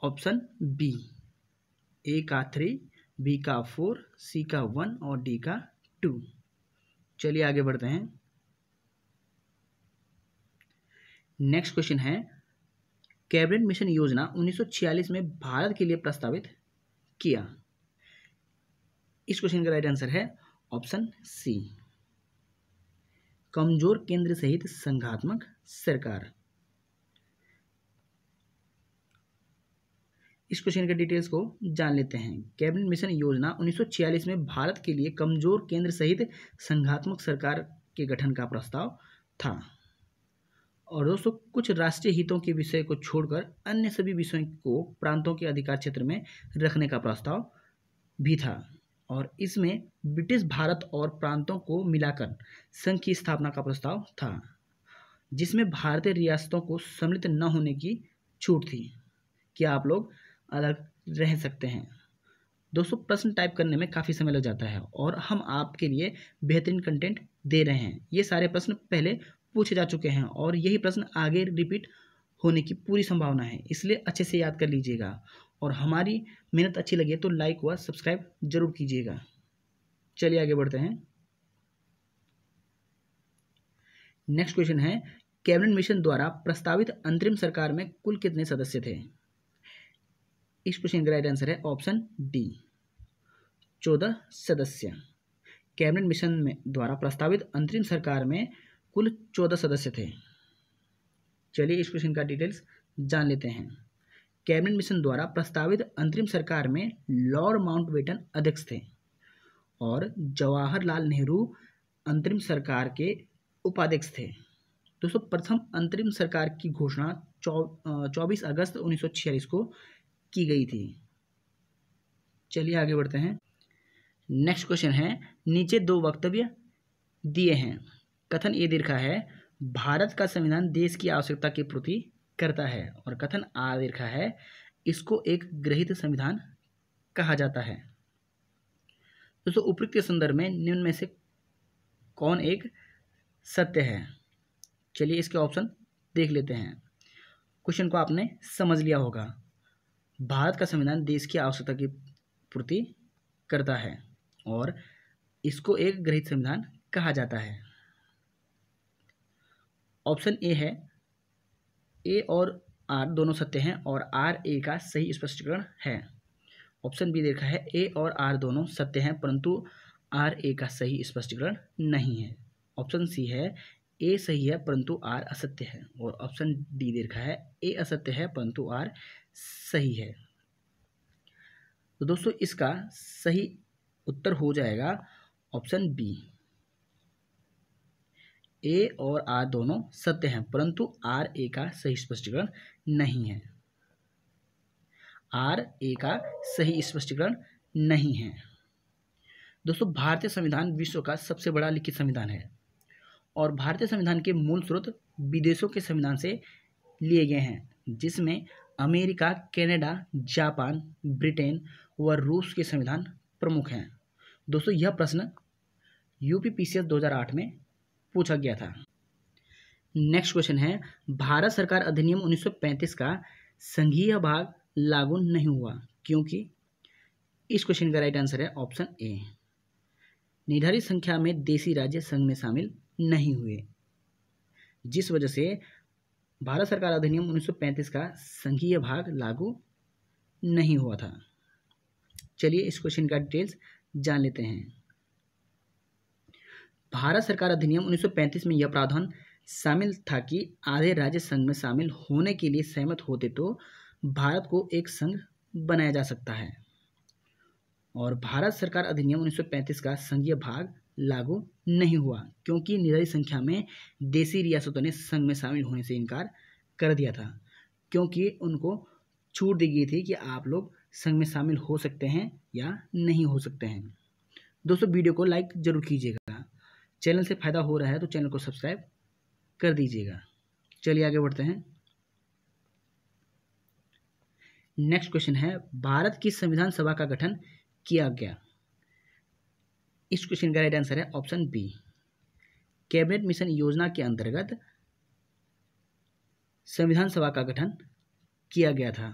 ऑप्शन बी, ए का 3, बी का 4, सी का 1 और डी का 2। चलिए आगे बढ़ते हैं। नेक्स्ट क्वेश्चन है कैबिनेट मिशन योजना 1946 में भारत के लिए प्रस्तावित किया। इस क्वेश्चन का राइट आंसर है ऑप्शन सी, कमजोर केंद्र सहित संघात्मक सरकार। इस क्वेश्चन के डिटेल्स को जान लेते हैं। कैबिनेट मिशन योजना 1946 में भारत के लिए कमजोर केंद्र सहित संघात्मक सरकार के गठन का प्रस्ताव था। और दोस्तों कुछ राष्ट्रीय हितों के विषय को छोड़कर अन्य सभी विषयों को प्रांतों के अधिकार क्षेत्र में रखने का प्रस्ताव भी था। और इसमें ब्रिटिश भारत और प्रांतों को मिलाकर संघ की स्थापना का प्रस्ताव था, जिसमें भारतीय रियासतों को सम्मिलित न होने की छूट थी कि आप लोग अलग रह सकते हैं। दोस्तों प्रश्न टाइप करने में काफ़ी समय लग जाता है और हम आपके लिए बेहतरीन कंटेंट दे रहे हैं। ये सारे प्रश्न पहले पूछे जा चुके हैं और यही प्रश्न आगे रिपीट होने की पूरी संभावना है, इसलिए अच्छे से याद कर लीजिएगा। और हमारी मेहनत अच्छी लगे तो लाइक व सब्सक्राइब जरूर कीजिएगा। चलिए आगे बढ़ते हैं। नेक्स्ट क्वेश्चन है कैबिनेट मिशन द्वारा प्रस्तावित अंतरिम सरकार में कुल कितने सदस्य थे। इस क्वेश्चन का राइट आंसर है ऑप्शन डी, 14 सदस्य। कैबिनेट मिशन में द्वारा प्रस्तावित अंतरिम सरकार में कुल 14 सदस्य थे। चलिए इस क्वेश्चन का डिटेल्स जान लेते हैं। कैबिनेट मिशन द्वारा प्रस्तावित अंतरिम सरकार में लॉर्ड माउंटबेटन अध्यक्ष थे और जवाहरलाल नेहरू अंतरिम सरकार के उपाध्यक्ष थे। दोस्तों प्रथम अंतरिम सरकार की घोषणा 24 अगस्त 1946 को की गई थी। चलिए आगे बढ़ते हैं। नेक्स्ट क्वेश्चन है नीचे 2 वक्तव्य दिए हैं। कथन ए दीर्घा है भारत का संविधान देश की आवश्यकता की पूर्ति करता है, और कथन आ दीर्घा है इसको एक गृहीत संविधान कहा जाता है। दोस्तों उपरोक्त के संदर्भ में निम्न में से कौन एक सत्य है। चलिए इसके ऑप्शन देख लेते हैं। क्वेश्चन को आपने समझ लिया होगा। भारत का संविधान देश की आवश्यकता की पूर्ति करता है और इसको एक गृहीत संविधान कहा जाता है। ऑप्शन ए है ए और आर दोनों सत्य हैं और आर ए का सही स्पष्टीकरण है। ऑप्शन बी देखा है ए और आर दोनों सत्य हैं परंतु आर ए का सही स्पष्टीकरण नहीं है। ऑप्शन सी है ए सही है परंतु आर असत्य है और ऑप्शन डी देखा है ए असत्य है परंतु आर सही है। तो दोस्तों इसका सही उत्तर हो जाएगा ऑप्शन बी, ए और आर दोनों सत्य हैं परंतु आर ए का सही स्पष्टीकरण नहीं है। आर ए का सही स्पष्टीकरण नहीं है। दोस्तों भारतीय संविधान विश्व का सबसे बड़ा लिखित संविधान है और भारतीय संविधान के मूल स्रोत विदेशों के संविधान से लिए गए हैं जिसमें अमेरिका, कनाडा, जापान, ब्रिटेन व रूस के संविधान प्रमुख हैं। दोस्तों यह प्रश्न यूपीपीसीएस 2008 में पूछा गया था। नेक्स्ट क्वेश्चन है भारत सरकार अधिनियम 1935 का संघीय भाग लागू नहीं हुआ क्योंकि। इस क्वेश्चन का राइट आंसर है ऑप्शन ए, निर्धारित संख्या में देशी राज्य संघ में शामिल नहीं हुए, जिस वजह से भारत सरकार अधिनियम 1935 का संघीय भाग लागू नहीं हुआ था। चलिए इस क्वेश्चन का डिटेल्स जान लेते हैं। भारत सरकार अधिनियम 1935 में यह प्रावधान शामिल था कि आधे राज्य संघ में शामिल होने के लिए सहमत होते तो भारत को एक संघ बनाया जा सकता है और भारत सरकार अधिनियम 1935 का संघीय भाग लागू नहीं हुआ क्योंकि निर्धारित संख्या में देशी रियासतों ने संघ में शामिल होने से इनकार कर दिया था, क्योंकि उनको छूट दी गई थी कि आप लोग संघ में शामिल हो सकते हैं या नहीं हो सकते हैं। दोस्तों वीडियो को लाइक जरूर कीजिएगा, चैनल से फ़ायदा हो रहा है तो चैनल को सब्सक्राइब कर दीजिएगा। चलिए आगे बढ़ते हैं। नेक्स्ट क्वेश्चन है भारत की संविधान सभा का गठन किया गया। इस क्वेश्चन का राइट आंसर है ऑप्शन बी, कैबिनेट मिशन योजना के अंतर्गत संविधान सभा का गठन किया गया था।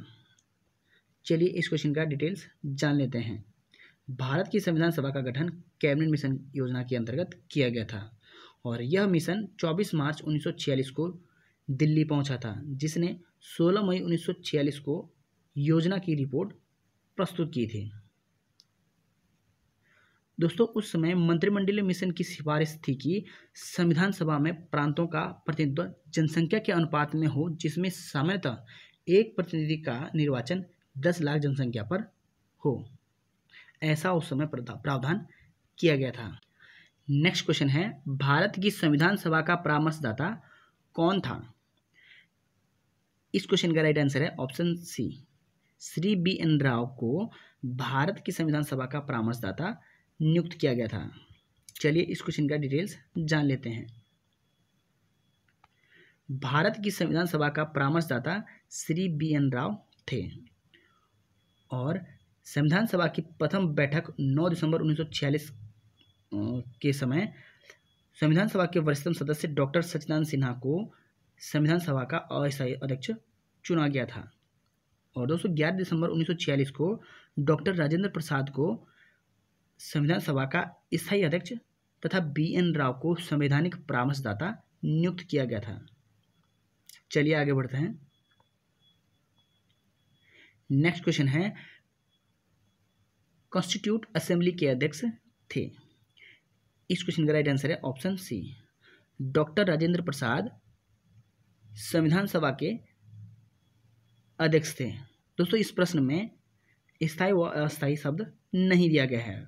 चलिए इस क्वेश्चन का डिटेल्स जान लेते हैं। भारत की संविधान सभा का गठन कैबिनेट मिशन योजना के अंतर्गत किया गया था और यह मिशन 24 मार्च 1946 को दिल्ली पहुंचा था, जिसने 16 मई 1946 को योजना की रिपोर्ट प्रस्तुत की थी। दोस्तों उस समय मंत्रिमंडलीय मिशन की सिफारिश थी कि संविधान सभा में प्रांतों का प्रतिनिधित्व जनसंख्या के अनुपात में हो, जिसमें सामान्यतः एक प्रतिनिधि का निर्वाचन 10 लाख जनसंख्या पर हो। ऐसा उस समय प्रावधान किया गया था। नेक्स्ट क्वेश्चन है भारत की संविधान सभा का परामर्शदाता कौन था। इस क्वेश्चन का राइट आंसर है option C, Shri BN Rao को भारत की संविधान सभा का परामर्शदाता नियुक्त किया गया था। चलिए इस क्वेश्चन का डिटेल्स जान लेते हैं। भारत की संविधान सभा का परामर्शदाता श्री BN राव थे और संविधान सभा की प्रथम बैठक 9 दिसंबर 1946 के समय संविधान सभा के वरिष्ठतम सदस्य डॉक्टर सच्चिदानंद सिन्हा को संविधान सभा का अस्थायी अध्यक्ष चुना गया था और दोस्तों 11 दिसंबर 1946 को डॉक्टर राजेंद्र प्रसाद को संविधान सभा का स्थायी अध्यक्ष तथा BN राव को संवैधानिक परामर्शदाता नियुक्त किया गया था। चलिए आगे बढ़ते हैं। नेक्स्ट क्वेश्चन है कॉन्स्टिट्यूट असेंबली के अध्यक्ष थे। इस क्वेश्चन का राइट आंसर है ऑप्शन सी, डॉक्टर राजेंद्र प्रसाद संविधान सभा के अध्यक्ष थे। दोस्तों इस प्रश्न में स्थायी व अस्थायी शब्द नहीं दिया गया है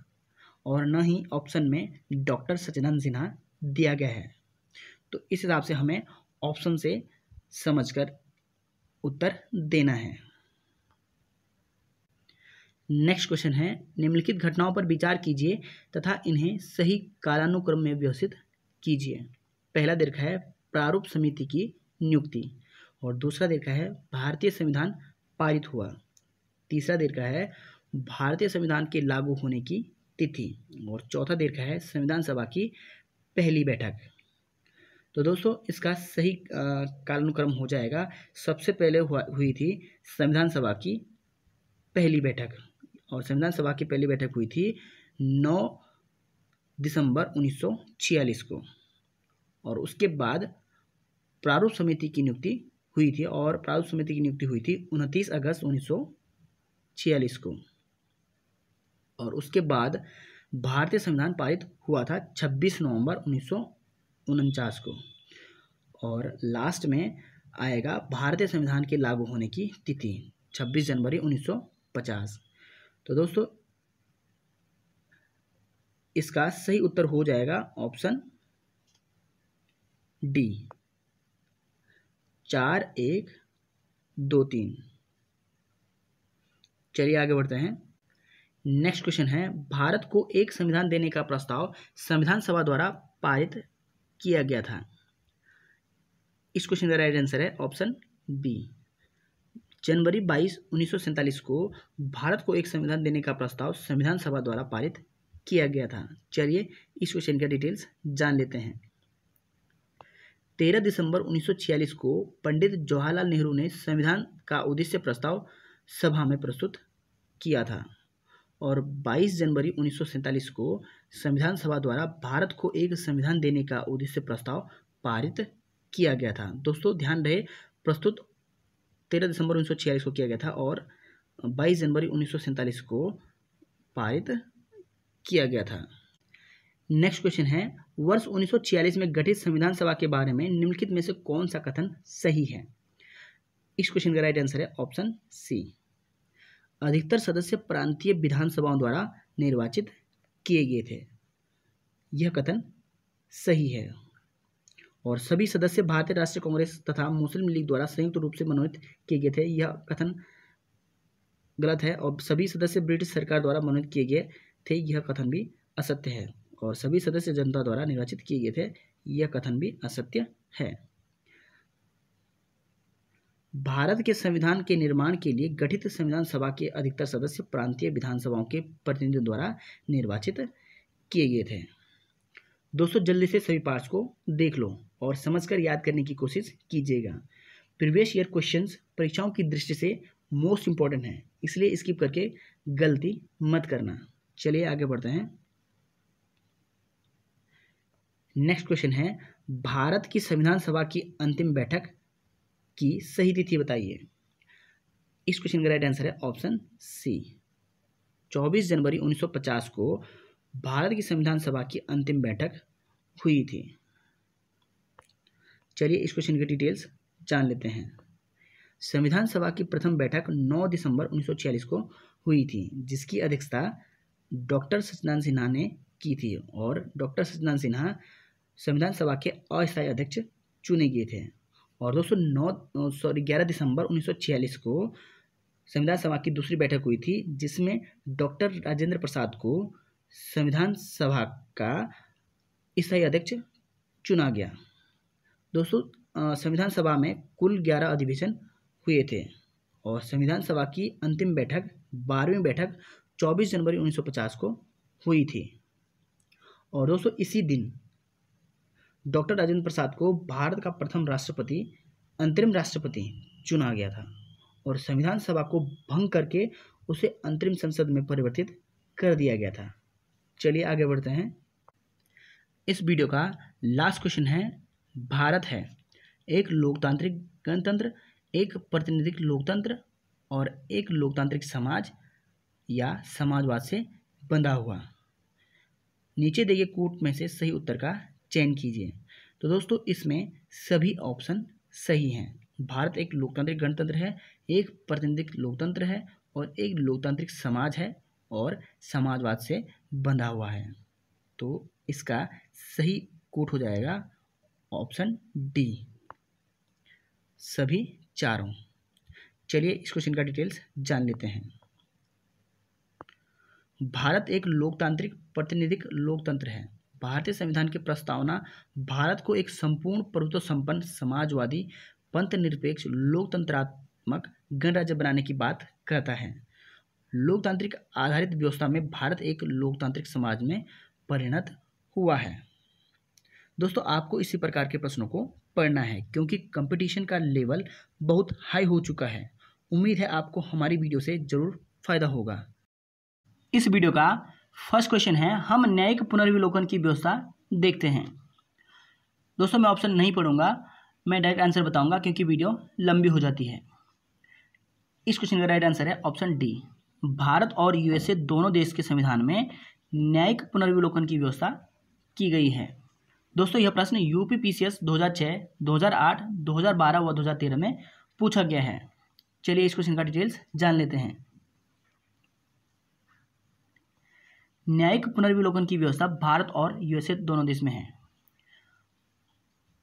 और न ही ऑप्शन में डॉक्टर सच्चिदानंद सिन्हा दिया गया है, तो इस हिसाब से हमें ऑप्शन से समझकर उत्तर देना है। नेक्स्ट क्वेश्चन है निम्नलिखित घटनाओं पर विचार कीजिए तथा इन्हें सही कालानुक्रम में व्यवस्थित कीजिए। पहला देखा है प्रारूप समिति की नियुक्ति और दूसरा देखा है भारतीय संविधान पारित हुआ, तीसरा देखा है भारतीय संविधान के लागू होने की तिथि और चौथा देखा है संविधान सभा की पहली बैठक। तो दोस्तों इसका सही कालानुक्रम हो जाएगा, सबसे पहले हुई थी संविधान सभा की पहली बैठक और संविधान सभा की पहली बैठक हुई थी 9 दिसंबर 1946 को और उसके बाद प्रारूप समिति की नियुक्ति हुई थी और प्रारूप समिति की नियुक्ति हुई थी 29 अगस्त 1946 को। और उसके बाद भारतीय संविधान पारित हुआ था 26 नवंबर 1949 को। और लास्ट में आएगा भारतीय संविधान के लागू होने की तिथि 26 जनवरी 1950। तो दोस्तों इसका सही उत्तर हो जाएगा ऑप्शन डी 4, 1, 2, 3। चलिए आगे बढ़ते हैं। नेक्स्ट क्वेश्चन है, भारत को एक संविधान देने का प्रस्ताव संविधान सभा द्वारा पारित किया गया था। इस क्वेश्चन का राइट आंसर है ऑप्शन बी। जनवरी 22, 1947 को भारत को एक संविधान देने का प्रस्ताव संविधान सभा द्वारा पारित किया गया था। चलिए इस क्वेश्चन का डिटेल्स जान लेते हैं। 13 दिसंबर 1946 को पंडित जवाहरलाल नेहरू ने संविधान का उद्देश्य प्रस्ताव सभा में प्रस्तुत किया था और 22 जनवरी 1947 को संविधान सभा द्वारा भारत को एक संविधान देने का उद्देश्य प्रस्ताव पारित किया गया था। दोस्तों ध्यान रहे, प्रस्तुत 13 दिसंबर 1946 को किया गया था और 22 जनवरी 1947 को पारित किया गया था। नेक्स्ट क्वेश्चन है, वर्ष 1946 में गठित संविधान सभा के बारे में निम्नलिखित में से कौन सा कथन सही है? इस क्वेश्चन का राइट आंसर है ऑप्शन सी। अधिकतर सदस्य प्रांतीय विधानसभाओं द्वारा निर्वाचित किए गए थे, यह कथन सही है। और सभी सदस्य भारतीय राष्ट्रीय कांग्रेस तथा मुस्लिम लीग द्वारा संयुक्त रूप से मनोनीत किए गए थे, यह कथन गलत है। और सभी सदस्य ब्रिटिश सरकार द्वारा मनोनीत किए गए थे, यह कथन भी असत्य है। और सभी सदस्य जनता द्वारा निर्वाचित किए गए थे, यह कथन भी असत्य है। भारत के संविधान के निर्माण के लिए गठित संविधान सभा के अधिकतर सदस्य प्रांतीय विधानसभाओं के प्रतिनिधियों द्वारा निर्वाचित किए गए थे। दोस्तों जल्दी से सभी पार्ट्स को देख लो और समझकर याद करने की कोशिश कीजिएगा। प्रीवियस ईयर क्वेश्चंस परीक्षाओं की दृष्टि से मोस्ट इंपॉर्टेंट है, इसलिए स्किप करके गलती मत करना। चलिए आगे बढ़ते हैं। नेक्स्ट क्वेश्चन है, भारत की संविधान सभा की अंतिम बैठक की सही तिथि बताइए। इस क्वेश्चन का राइट आंसर है ऑप्शन सी। 24 जनवरी 1950 को भारत की संविधान सभा की अंतिम बैठक हुई थी। चलिए इस क्वेश्चन की डिटेल्स जान लेते हैं। संविधान सभा की प्रथम बैठक 9 दिसंबर 1946 को हुई थी, जिसकी अध्यक्षता डॉक्टर सच्चिदानंद सिन्हा ने की थी और डॉक्टर सच्चिदानंद सिन्हा संविधान सभा के अस्थायी अध्यक्ष चुने गए थे। और दोस्तों 11 दिसंबर 1946 को संविधान सभा की दूसरी बैठक हुई थी, जिसमें डॉक्टर राजेंद्र प्रसाद को संविधान सभा का स्थायी अध्यक्ष चुना गया। दोस्तों संविधान सभा में कुल 11 अधिवेशन हुए थे और संविधान सभा की अंतिम बैठक 12वीं बैठक 24 जनवरी 1950 को हुई थी। और दोस्तों इसी दिन डॉक्टर राजेंद्र प्रसाद को भारत का प्रथम राष्ट्रपति अंतरिम राष्ट्रपति चुना गया था और संविधान सभा को भंग करके उसे अंतरिम संसद में परिवर्तित कर दिया गया था। चलिए आगे बढ़ते हैं। इस वीडियो का लास्ट क्वेश्चन है, भारत है एक लोकतांत्रिक गणतंत्र, एक प्रातिनिधिक लोकतंत्र और एक लोकतांत्रिक समाज या समाजवाद से बंधा हुआ। नीचे दिए कूट में से सही उत्तर का चयन कीजिए। तो दोस्तों इसमें सभी ऑप्शन सही हैं। भारत एक लोकतांत्रिक गणतंत्र है, एक प्रातिनिधिक लोकतंत्र है और एक लोकतांत्रिक समाज है और समाजवाद से बंधा हुआ है। तो इसका सही कूट हो जाएगा ऑप्शन डी, सभी चारों। चलिए इस क्वेश्चन का डिटेल्स जान लेते हैं। भारत एक लोकतांत्रिक प्रातिनिधिक लोकतंत्र है। भारतीय संविधान की प्रस्तावना भारत को एक संपूर्ण प्रभुत्व संपन्न समाजवादी पंथ निरपेक्ष लोकतंत्रात्मक गणराज्य बनाने की बात करता है। लोकतांत्रिक आधारित व्यवस्था में भारत एक लोकतांत्रिक समाज में परिणत हुआ है। दोस्तों आपको इसी प्रकार के प्रश्नों को पढ़ना है क्योंकि कंपटीशन का लेवल बहुत हाई हो चुका है। उम्मीद है आपको हमारी वीडियो से जरूर फायदा होगा। इस वीडियो का फर्स्ट क्वेश्चन है, हम न्यायिक पुनर्विलोकन की व्यवस्था देखते हैं। दोस्तों मैं ऑप्शन नहीं पढ़ूंगा, मैं डायरेक्ट आंसर बताऊंगा क्योंकि वीडियो लंबी हो जाती है। इस क्वेश्चन का राइट आंसर है ऑप्शन डी। भारत और यूएसए दोनों देश के संविधान में न्यायिक पुनर्विलोकन की व्यवस्था की गई है। दोस्तों यह प्रश्न यूपीपीसीएस 2006, 2008, 2012 व 2013 में पूछा गया है। चलिए इस क्वेश्चन का डिटेल्स जान लेते हैं। न्यायिक पुनर्विलोकन की व्यवस्था भारत और यूएसए दोनों देश में है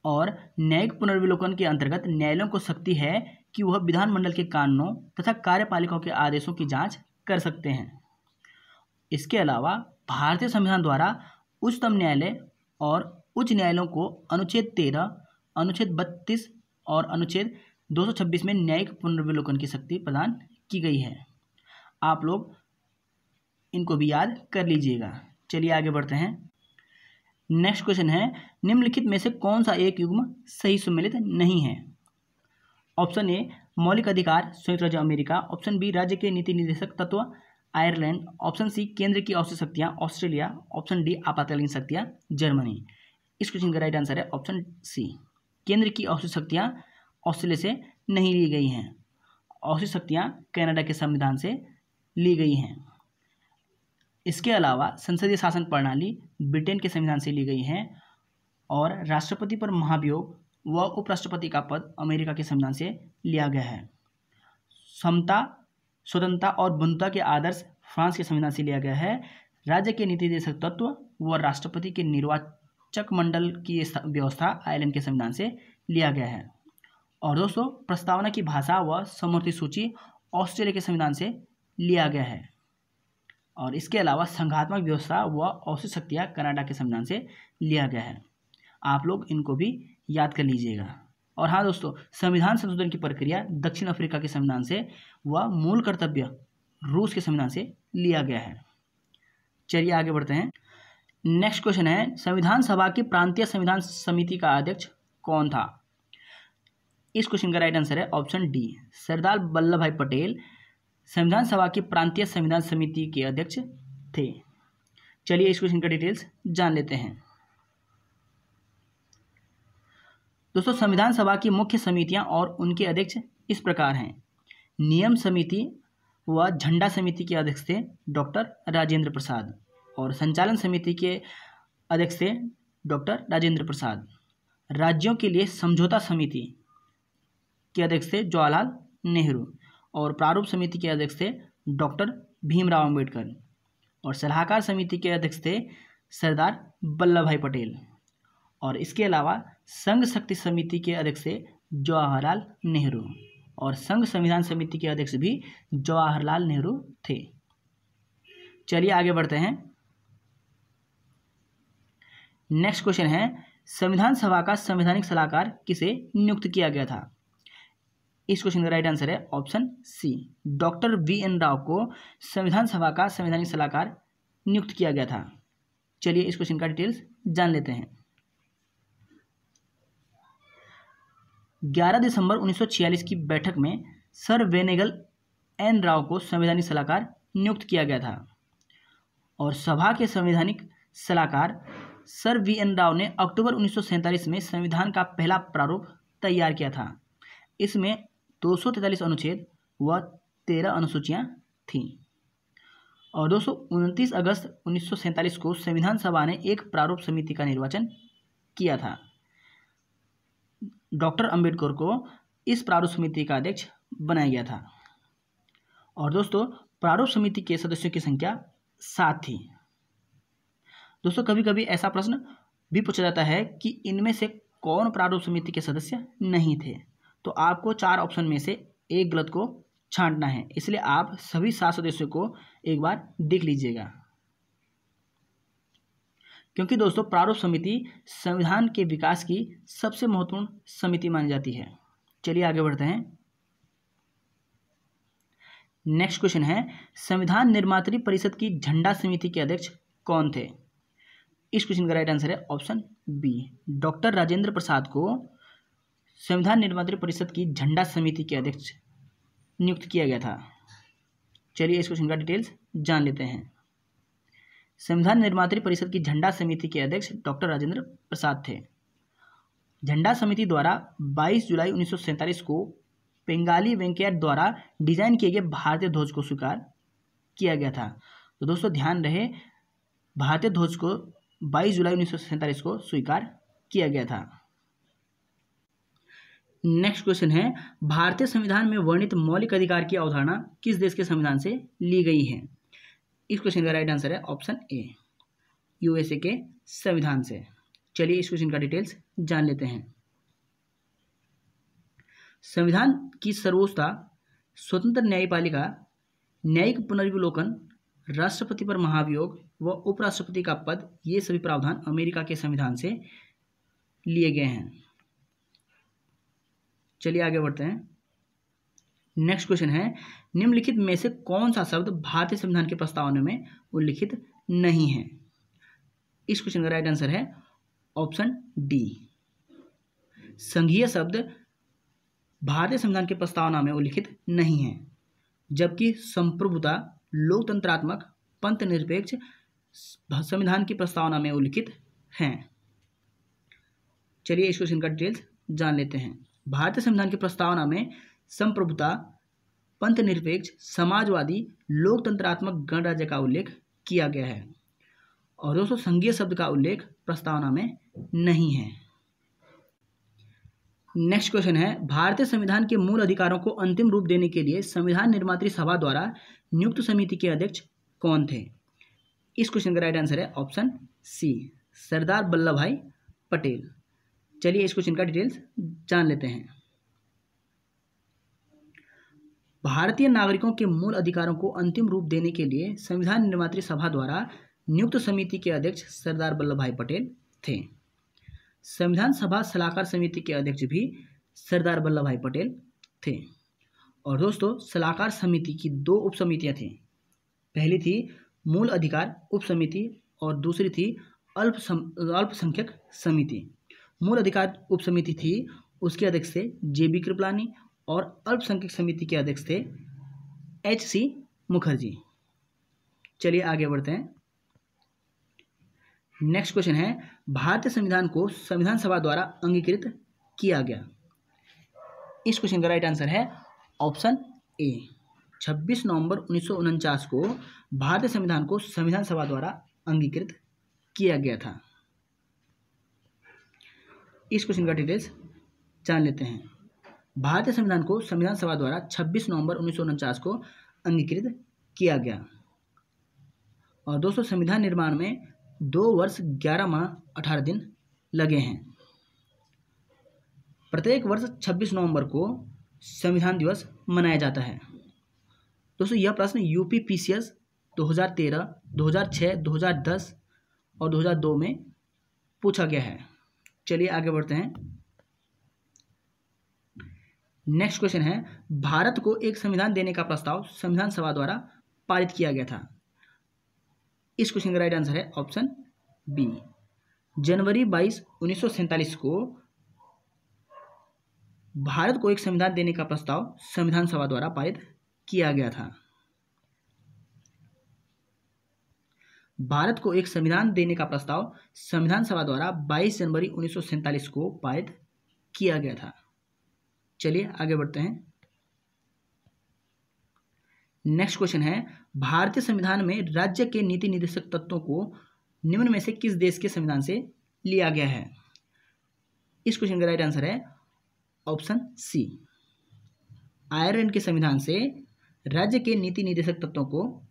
और न्यायिक पुनर्विलोकन के अंतर्गत न्यायालयों को शक्ति है कि वह विधानमंडल के कानूनों तथा कार्यपालिकाओं के आदेशों की जांच कर सकते हैं। इसके अलावा भारतीय संविधान द्वारा उच्चतम न्यायालय और उच्च न्यायालयों को अनुच्छेद 13, अनुच्छेद 32 और अनुच्छेद 226 में न्यायिक पुनर्विलोकन की शक्ति प्रदान की गई है। आप लोग इनको भी याद कर लीजिएगा। चलिए आगे बढ़ते हैं। नेक्स्ट क्वेश्चन है, निम्नलिखित में से कौन सा एक युग्म सही सम्मिलित नहीं है? ऑप्शन ए मौलिक अधिकार संयुक्त राज्य अमेरिका, ऑप्शन बी राज्य के नीति निर्देशक तत्व आयरलैंड, ऑप्शन सी केंद्र की आवश्यक शक्तियाँ ऑस्ट्रेलिया, ऑप्शन डी आपातकालीन शक्तियाँ जर्मनी। इस क्वेश्चन का राइट आंसर है ऑप्शन सी। केंद्र की आवश्यक शक्तियाँ ऑस्ट्रेलिया से नहीं ली गई हैं। आवश्यक शक्तियाँ कनाडा के संविधान से ली गई हैं। इसके अलावा संसदीय शासन प्रणाली ब्रिटेन के संविधान से ली गई हैं और राष्ट्रपति पर महाभियोग व उपराष्ट्रपति का पद अमेरिका के संविधान से लिया गया है। समता, स्वतंत्रता और बंधुता के आदर्श फ्रांस के संविधान से लिया गया है। राज्य के नीति निर्देशक तत्व व राष्ट्रपति के निर्वाचक मंडल की व्यवस्था आयरलैंड के संविधान से लिया गया है। और दोस्तों प्रस्तावना की भाषा व समवर्ती सूची ऑस्ट्रेलिया के संविधान से लिया गया है। और इसके अलावा संघात्मक व्यवस्था व आवश्यक शक्तियाँ कनाडा के संविधान से लिया गया है। आप लोग इनको भी याद कर लीजिएगा। और हाँ दोस्तों, संविधान संशोधन की प्रक्रिया दक्षिण अफ्रीका के संविधान से व मूल कर्तव्य रूस के संविधान से लिया गया है। चलिए आगे बढ़ते हैं। नेक्स्ट क्वेश्चन है, संविधान सभा की प्रांतीय संविधान समिति का अध्यक्ष कौन था? इस क्वेश्चन का राइट आंसर है ऑप्शन डी, सरदार वल्लभ भाई पटेल संविधान सभा की प्रांतीय संविधान समिति के अध्यक्ष थे। चलिए इस क्वेश्चन का डिटेल्स जान लेते हैं। दोस्तों संविधान सभा की मुख्य समितियां और उनके अध्यक्ष इस प्रकार हैं। नियम समिति व झंडा समिति के अध्यक्ष थे डॉक्टर राजेंद्र प्रसाद और संचालन समिति के अध्यक्ष थे डॉक्टर राजेंद्र प्रसाद। राज्यों के लिए समझौता समिति के अध्यक्ष थे जवाहरलाल नेहरू और प्रारूप समिति के अध्यक्ष थे डॉक्टर भीमराव अंबेडकर और सलाहकार समिति के अध्यक्ष थे सरदार वल्लभ भाई पटेल। और इसके अलावा संघ शक्ति समिति के अध्यक्ष थे जवाहरलाल नेहरू और संघ संविधान समिति के अध्यक्ष भी जवाहरलाल नेहरू थे। चलिए आगे बढ़ते हैं। नेक्स्ट क्वेश्चन है, संविधान सभा का संवैधानिक सलाहकार किसे नियुक्त किया गया था? इस क्वेश्चन का राइट आंसर है ऑप्शन सी, डॉक्टर वी.एन. राव को संविधान सभा का संवैधानिक सलाहकार नियुक्त किया गया था। चलिए इस क्वेश्चन का डिटेल्स जान लेते हैं। 11 दिसंबर 1946 की बैठक में सर वेनेगल एन राव को संवैधानिक सलाहकार नियुक्त किया गया था और सभा के संवैधानिक सलाहकार सर वी.एन. राव ने अक्टूबर 1947 में संविधान का पहला प्रारूप तैयार किया था। इसमें 243 अनुच्छेद व 13 अनुसूचियाँ थीं। और दोस्तों 29 अगस्त 1947 को संविधान सभा ने एक प्रारूप समिति का निर्वाचन किया था। डॉक्टर अंबेडकर को इस प्रारूप समिति का अध्यक्ष बनाया गया था। और दोस्तों प्रारूप समिति के सदस्यों की संख्या 7 थी। दोस्तों कभी कभी ऐसा प्रश्न भी पूछा जाता है कि इनमें से कौन प्रारूप समिति के सदस्य नहीं थे, तो आपको 4 ऑप्शन में से एक गलत को छांटना है। इसलिए आप सभी 7 सदस्यों को एक बार देख लीजिएगा, क्योंकि दोस्तों प्रारूप समिति संविधान के विकास की सबसे महत्वपूर्ण समिति मानी जाती है। चलिए आगे बढ़ते हैं। नेक्स्ट क्वेश्चन है, संविधान निर्मात्री परिषद की झंडा समिति के अध्यक्ष कौन थे? इस क्वेश्चन का राइट आंसर है option B, doctor Rajendra Prasad को संविधान निर्मात्री परिषद की झंडा समिति के अध्यक्ष नियुक्त किया गया था। चलिए इस क्वेश्चन का डिटेल्स जान लेते हैं। संविधान निर्मात्री परिषद की झंडा समिति के अध्यक्ष डॉक्टर राजेंद्र प्रसाद थे झंडा समिति द्वारा 22 जुलाई 1947 को पेंगाली वेंकैया द्वारा डिजाइन किए गए भारतीय ध्वज को स्वीकार किया गया था। तो दोस्तों ध्यान रहे, भारतीय ध्वज को 22 जुलाई 1947 को स्वीकार किया गया था। नेक्स्ट क्वेश्चन है, भारतीय संविधान में वर्णित मौलिक अधिकार की अवधारणा किस देश के संविधान से ली गई है? इस क्वेश्चन का राइट आंसर है ऑप्शन ए, यूएसए के संविधान से। चलिए इस क्वेश्चन का डिटेल्स जान लेते हैं। संविधान की सर्वोच्चता, स्वतंत्र न्यायपालिका, न्यायिक पुनर्विलोकन, राष्ट्रपति पर महाभियोग व उपराष्ट्रपति का पद, ये सभी प्रावधान अमेरिका के संविधान से लिए गए हैं। चलिए आगे बढ़ते हैं। नेक्स्ट क्वेश्चन है, निम्नलिखित में से कौन सा शब्द भारतीय संविधान के प्रस्तावना में उल्लिखित नहीं है? इस क्वेश्चन का राइट आंसर है ऑप्शन डी, संघीय शब्द भारतीय संविधान के प्रस्तावना में उल्लिखित नहीं है, जबकि संप्रभुता, लोकतंत्रात्मक, पंथ निरपेक्ष संविधान की प्रस्तावना में उल्लिखित हैं। चलिए इस क्वेश्चन का डिटेल्स जान लेते हैं। भारतीय संविधान की प्रस्तावना में संप्रभुता, पंथ निरपेक्ष, समाजवादी, लोकतंत्रात्मक गणराज्य का उल्लेख किया गया है और दोस्तों संघीय शब्द का उल्लेख प्रस्तावना में नहीं है। नेक्स्ट क्वेश्चन है, भारतीय संविधान के मूल अधिकारों को अंतिम रूप देने के लिए संविधान निर्मात्री सभा द्वारा नियुक्त समिति के अध्यक्ष कौन थे? इस क्वेश्चन का राइट आंसर है ऑप्शन सी, सरदार वल्लभ भाई पटेल। चलिए इस क्वेश्चन का डिटेल्स जान लेते हैं। भारतीय नागरिकों के मूल अधिकारों को अंतिम रूप देने के लिए संविधान निर्मात्री सभा द्वारा नियुक्त समिति के अध्यक्ष सरदार वल्लभ भाई पटेल थे। संविधान सभा सलाहकार समिति के अध्यक्ष भी सरदार वल्लभ भाई पटेल थे। और दोस्तों सलाहकार समिति की दो उप समितियाँ थीं। पहली थी मूल अधिकार उप समिति और दूसरी थी अल्पसंख्यक समिति। मूल अधिकार उप समिति थी, उसके अध्यक्ष थे JB कृपलानी और अल्पसंख्यक समिति के अध्यक्ष थे HC मुखर्जी। चलिए आगे बढ़ते हैं। नेक्स्ट क्वेश्चन है, भारतीय संविधान को संविधान सभा द्वारा अंगीकृत किया गया। इस क्वेश्चन का राइट आंसर है ऑप्शन ए, 26 नवंबर 1949 को भारतीय संविधान को संविधान सभा द्वारा अंगीकृत किया गया था। इस क्वेश्चन का डिटेल्स जान लेते हैं। भारतीय संविधान को संविधान सभा द्वारा 26 नवंबर 1949 को अंगीकृत किया गया और दोस्तों संविधान निर्माण में 2 वर्ष 11 माह 18 दिन लगे हैं। प्रत्येक वर्ष 26 नवंबर को संविधान दिवस मनाया जाता है। दोस्तों यह प्रश्न UPPCS 2013, 2006, 2010 और 2002 में पूछा गया है। चलिए आगे बढ़ते हैं। नेक्स्ट क्वेश्चन है, भारत को एक संविधान देने का प्रस्ताव संविधान सभा द्वारा पारित किया गया था। इस क्वेश्चन का राइट आंसर है ऑप्शन बी, जनवरी 22, 1947 को भारत को एक संविधान देने का प्रस्ताव संविधान सभा द्वारा पारित किया गया था। भारत को एक संविधान देने का प्रस्ताव संविधान सभा द्वारा 22 जनवरी 1947 को पारित किया गया था। चलिए आगे बढ़ते हैं। नेक्स्ट क्वेश्चन है, भारतीय संविधान में राज्य के नीति निर्देशक तत्वों को निम्न में से किस देश के संविधान से लिया गया है? इस क्वेश्चन का राइट आंसर है ऑप्शन सी, आयरलैंड के संविधान से राज्य के नीति निर्देशक तत्वों को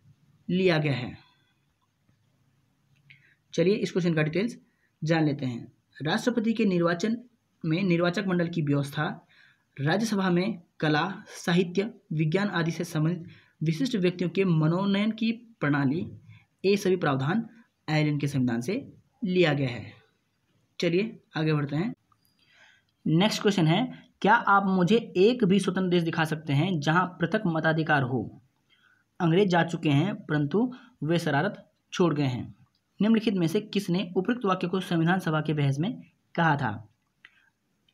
लिया गया है। चलिए इस क्वेश्चन का डिटेल्स जान लेते हैं। राष्ट्रपति के निर्वाचन में निर्वाचक मंडल की व्यवस्था, राज्यसभा में कला, साहित्य, विज्ञान आदि से संबंधित विशिष्ट व्यक्तियों के मनोनयन की प्रणाली, ये सभी प्रावधान आयरलैंड के संविधान से लिया गया है। चलिए आगे बढ़ते हैं। नेक्स्ट क्वेश्चन है, क्या आप मुझे एक भी स्वतंत्र देश दिखा सकते हैं जहां पृथक मताधिकार हो? अंग्रेज जा चुके हैं परंतु वे शरारत छोड़ गए हैं। निम्नलिखित में से किसने उपयुक्त वाक्य को संविधान सभा के बहस में कहा था?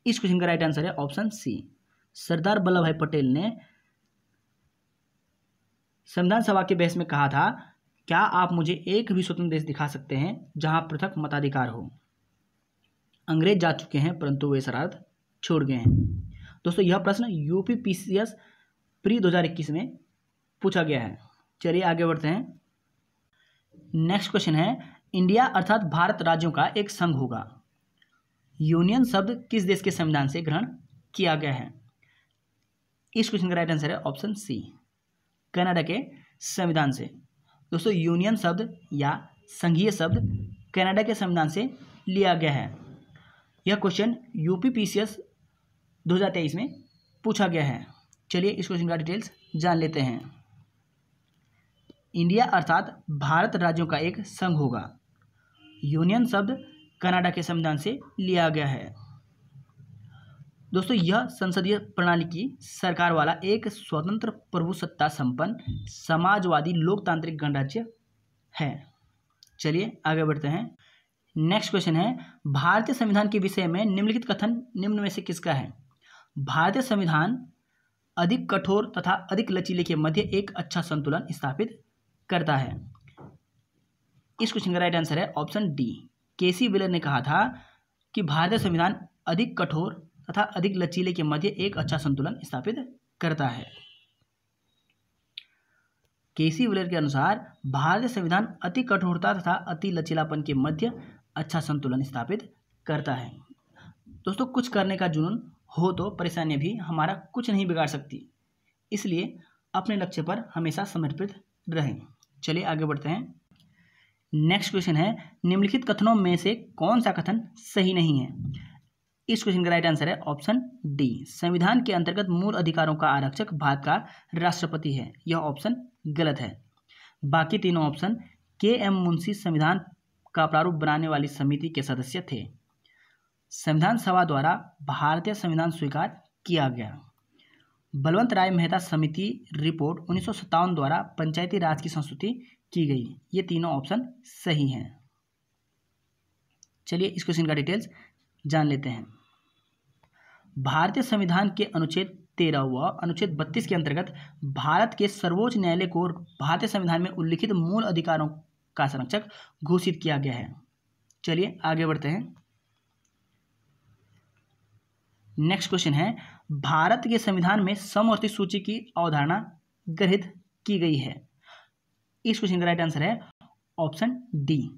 इस क्वेश्चन का राइट आंसर है ऑप्शन सी, सरदार वल्लभ भाई पटेल ने संविधान सभा के बहस में कहा था, क्या आप मुझे एक भी स्वतंत्र देश दिखा सकते हैं जहां पृथक मताधिकार हो? अंग्रेज जा चुके हैं परंतु वे शरारत छोड़ गए हैं। दोस्तों यह प्रश्न यूपीपीसीएस प्री 2021 में पूछा गया है। चलिए आगे बढ़ते हैं। नेक्स्ट क्वेश्चन है, इंडिया अर्थात भारत राज्यों का एक संघ होगा। यूनियन शब्द किस देश के संविधान से ग्रहण किया गया है? इस क्वेश्चन का राइट आंसर है ऑप्शन सी, कनाडा के संविधान से। दोस्तों यूनियन शब्द या संघीय शब्द कनाडा के संविधान से लिया गया है। यह क्वेश्चन यूपीपीसीएस 2023 में पूछा गया है। चलिए इस क्वेश्चन का डिटेल्स जान लेते हैं। इंडिया अर्थात भारत राज्यों का एक संघ होगा। यूनियन शब्द कनाडा के संविधान से लिया गया है। दोस्तों यह संसदीय प्रणाली की सरकार वाला एक स्वतंत्र प्रभुसत्ता संपन्न समाजवादी लोकतांत्रिक गणराज्य है। चलिए आगे बढ़ते हैं। नेक्स्ट क्वेश्चन है, भारतीय संविधान के विषय में निम्नलिखित कथन निम्न में से किसका है? भारतीय संविधान अधिक कठोर तथा अधिक लचीले के मध्य एक अच्छा संतुलन स्थापित करता है। इस क्वेश्चन का राइट आंसर है ऑप्शन डी, केसी व्हीलर ने कहा था कि भारतीय संविधान अधिक कठोर तथा अधिक लचीले के मध्य एक अच्छा संतुलन स्थापित करता है। केसी व्हीलर के अनुसार भारतीय संविधान अति कठोरता तथा अति लचीलापन के मध्य अच्छा संतुलन स्थापित करता है। दोस्तों कुछ करने का जुनून हो तो परेशानी भी हमारा कुछ नहीं बिगाड़ सकती, इसलिए अपने लक्ष्य पर हमेशा समर्पित रहें। चलिए आगे बढ़ते हैं। नेक्स्ट क्वेश्चन है, निम्नलिखित कथनों में से कौन सा कथन सही नहीं है? इस क्वेश्चन का राइट आंसर है ऑप्शन डी, संविधान के अंतर्गत मूल अधिकारों का आरक्षक भारत का राष्ट्रपति है। यह ऑप्शन गलत है। बाकी तीनों ऑप्शन के.एम. मुंशी संविधान का प्रारूप बनाने वाली समिति के सदस्य थे। संविधान सभा द्वारा भारतीय संविधान स्वीकार किया गया। बलवंत राय मेहता समिति रिपोर्ट 1957 द्वारा पंचायती राज की संस्तुति की गई। ये तीनों ऑप्शन सही हैं। चलिए इस क्वेश्चन का डिटेल्स जान लेते हैं। भारतीय संविधान के अनुच्छेद 13 व अनुच्छेद 32 के अंतर्गत भारत के सर्वोच्च न्यायालय को भारतीय संविधान में उल्लिखित मूल अधिकारों का संरक्षक घोषित किया गया है। चलिए आगे बढ़ते हैं। नेक्स्ट क्वेश्चन है, भारत के संविधान में समवर्ती सूची की अवधारणा ग्रहित की गई है। इस क्वेश्चन का राइट आंसर है ऑप्शन डी,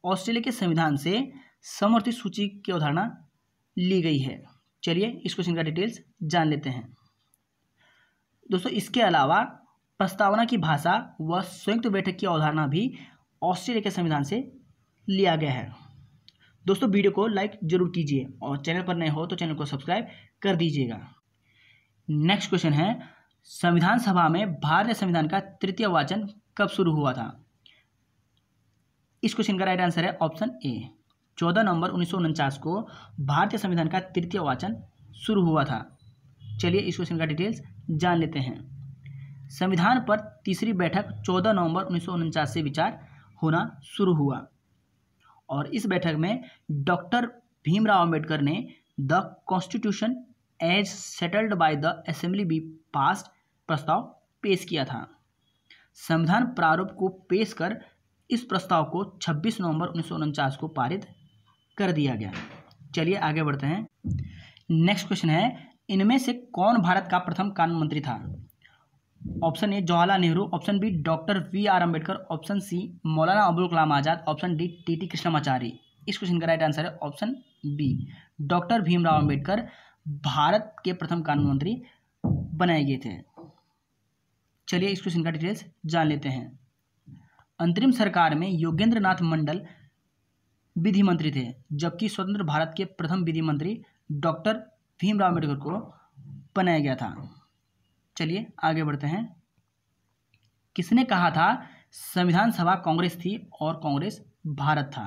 ऑस्ट्रेलिया के संविधान से समवर्ती सूची की अवधारणा ली गई है। चलिए इस क्वेश्चन का डिटेल्स जान लेते हैं। दोस्तों इसके अलावा प्रस्तावना की भाषा व संयुक्त बैठक की अवधारणा भी ऑस्ट्रेलिया के संविधान से लिया गया है। दोस्तों वीडियो को लाइक जरूर कीजिए और चैनल पर नए हो तो चैनल को सब्सक्राइब कर दीजिएगा। नेक्स्ट क्वेश्चन है, संविधान सभा में भारतीय संविधान का तृतीय वाचन कब शुरू हुआ था? इस क्वेश्चन का राइट आंसर है ऑप्शन ए, 14 नवंबर 1949 को भारतीय संविधान का तृतीय वाचन शुरू हुआ था। चलिए इस क्वेश्चन का डिटेल्स जान लेते हैं। संविधान पर तीसरी बैठक 14 नवंबर 1949 से विचार होना शुरू हुआ और इस बैठक में डॉक्टर भीमराव अंबेडकर ने the constitution as settled by the assembly be passed प्रस्ताव पेश किया था। संविधान प्रारूप को पेश कर इस प्रस्ताव को 26 नवंबर 1949 को पारित कर दिया गया। चलिए आगे बढ़ते हैं। नेक्स्ट क्वेश्चन है, इनमें से कौन भारत का प्रथम कानून मंत्री था? Option A Jawaharlal Nehru, option B doctor VR. Ambedkar, option C Maulana Abul Kalam Azad, option D TT. Krishnamachari. इस क्वेश्चन का राइट आंसर है option B, doctor Bhimrao Ambedkar Bharat के प्रथम कानून मंत्री बनाए गए थे। चलिए इस क्वेश्चन का डिटेल्स जान लेते हैं। अंतरिम सरकार में योगेंद्र नाथ मंडल विधि मंत्री थे, जबकि स्वतंत्र भारत के प्रथम विधि मंत्री डॉक्टर भीमराव अम्बेडकर को बनाया गया था। चलिए आगे बढ़ते हैं। किसने कहा था संविधान सभा कांग्रेस थी और कांग्रेस भारत था?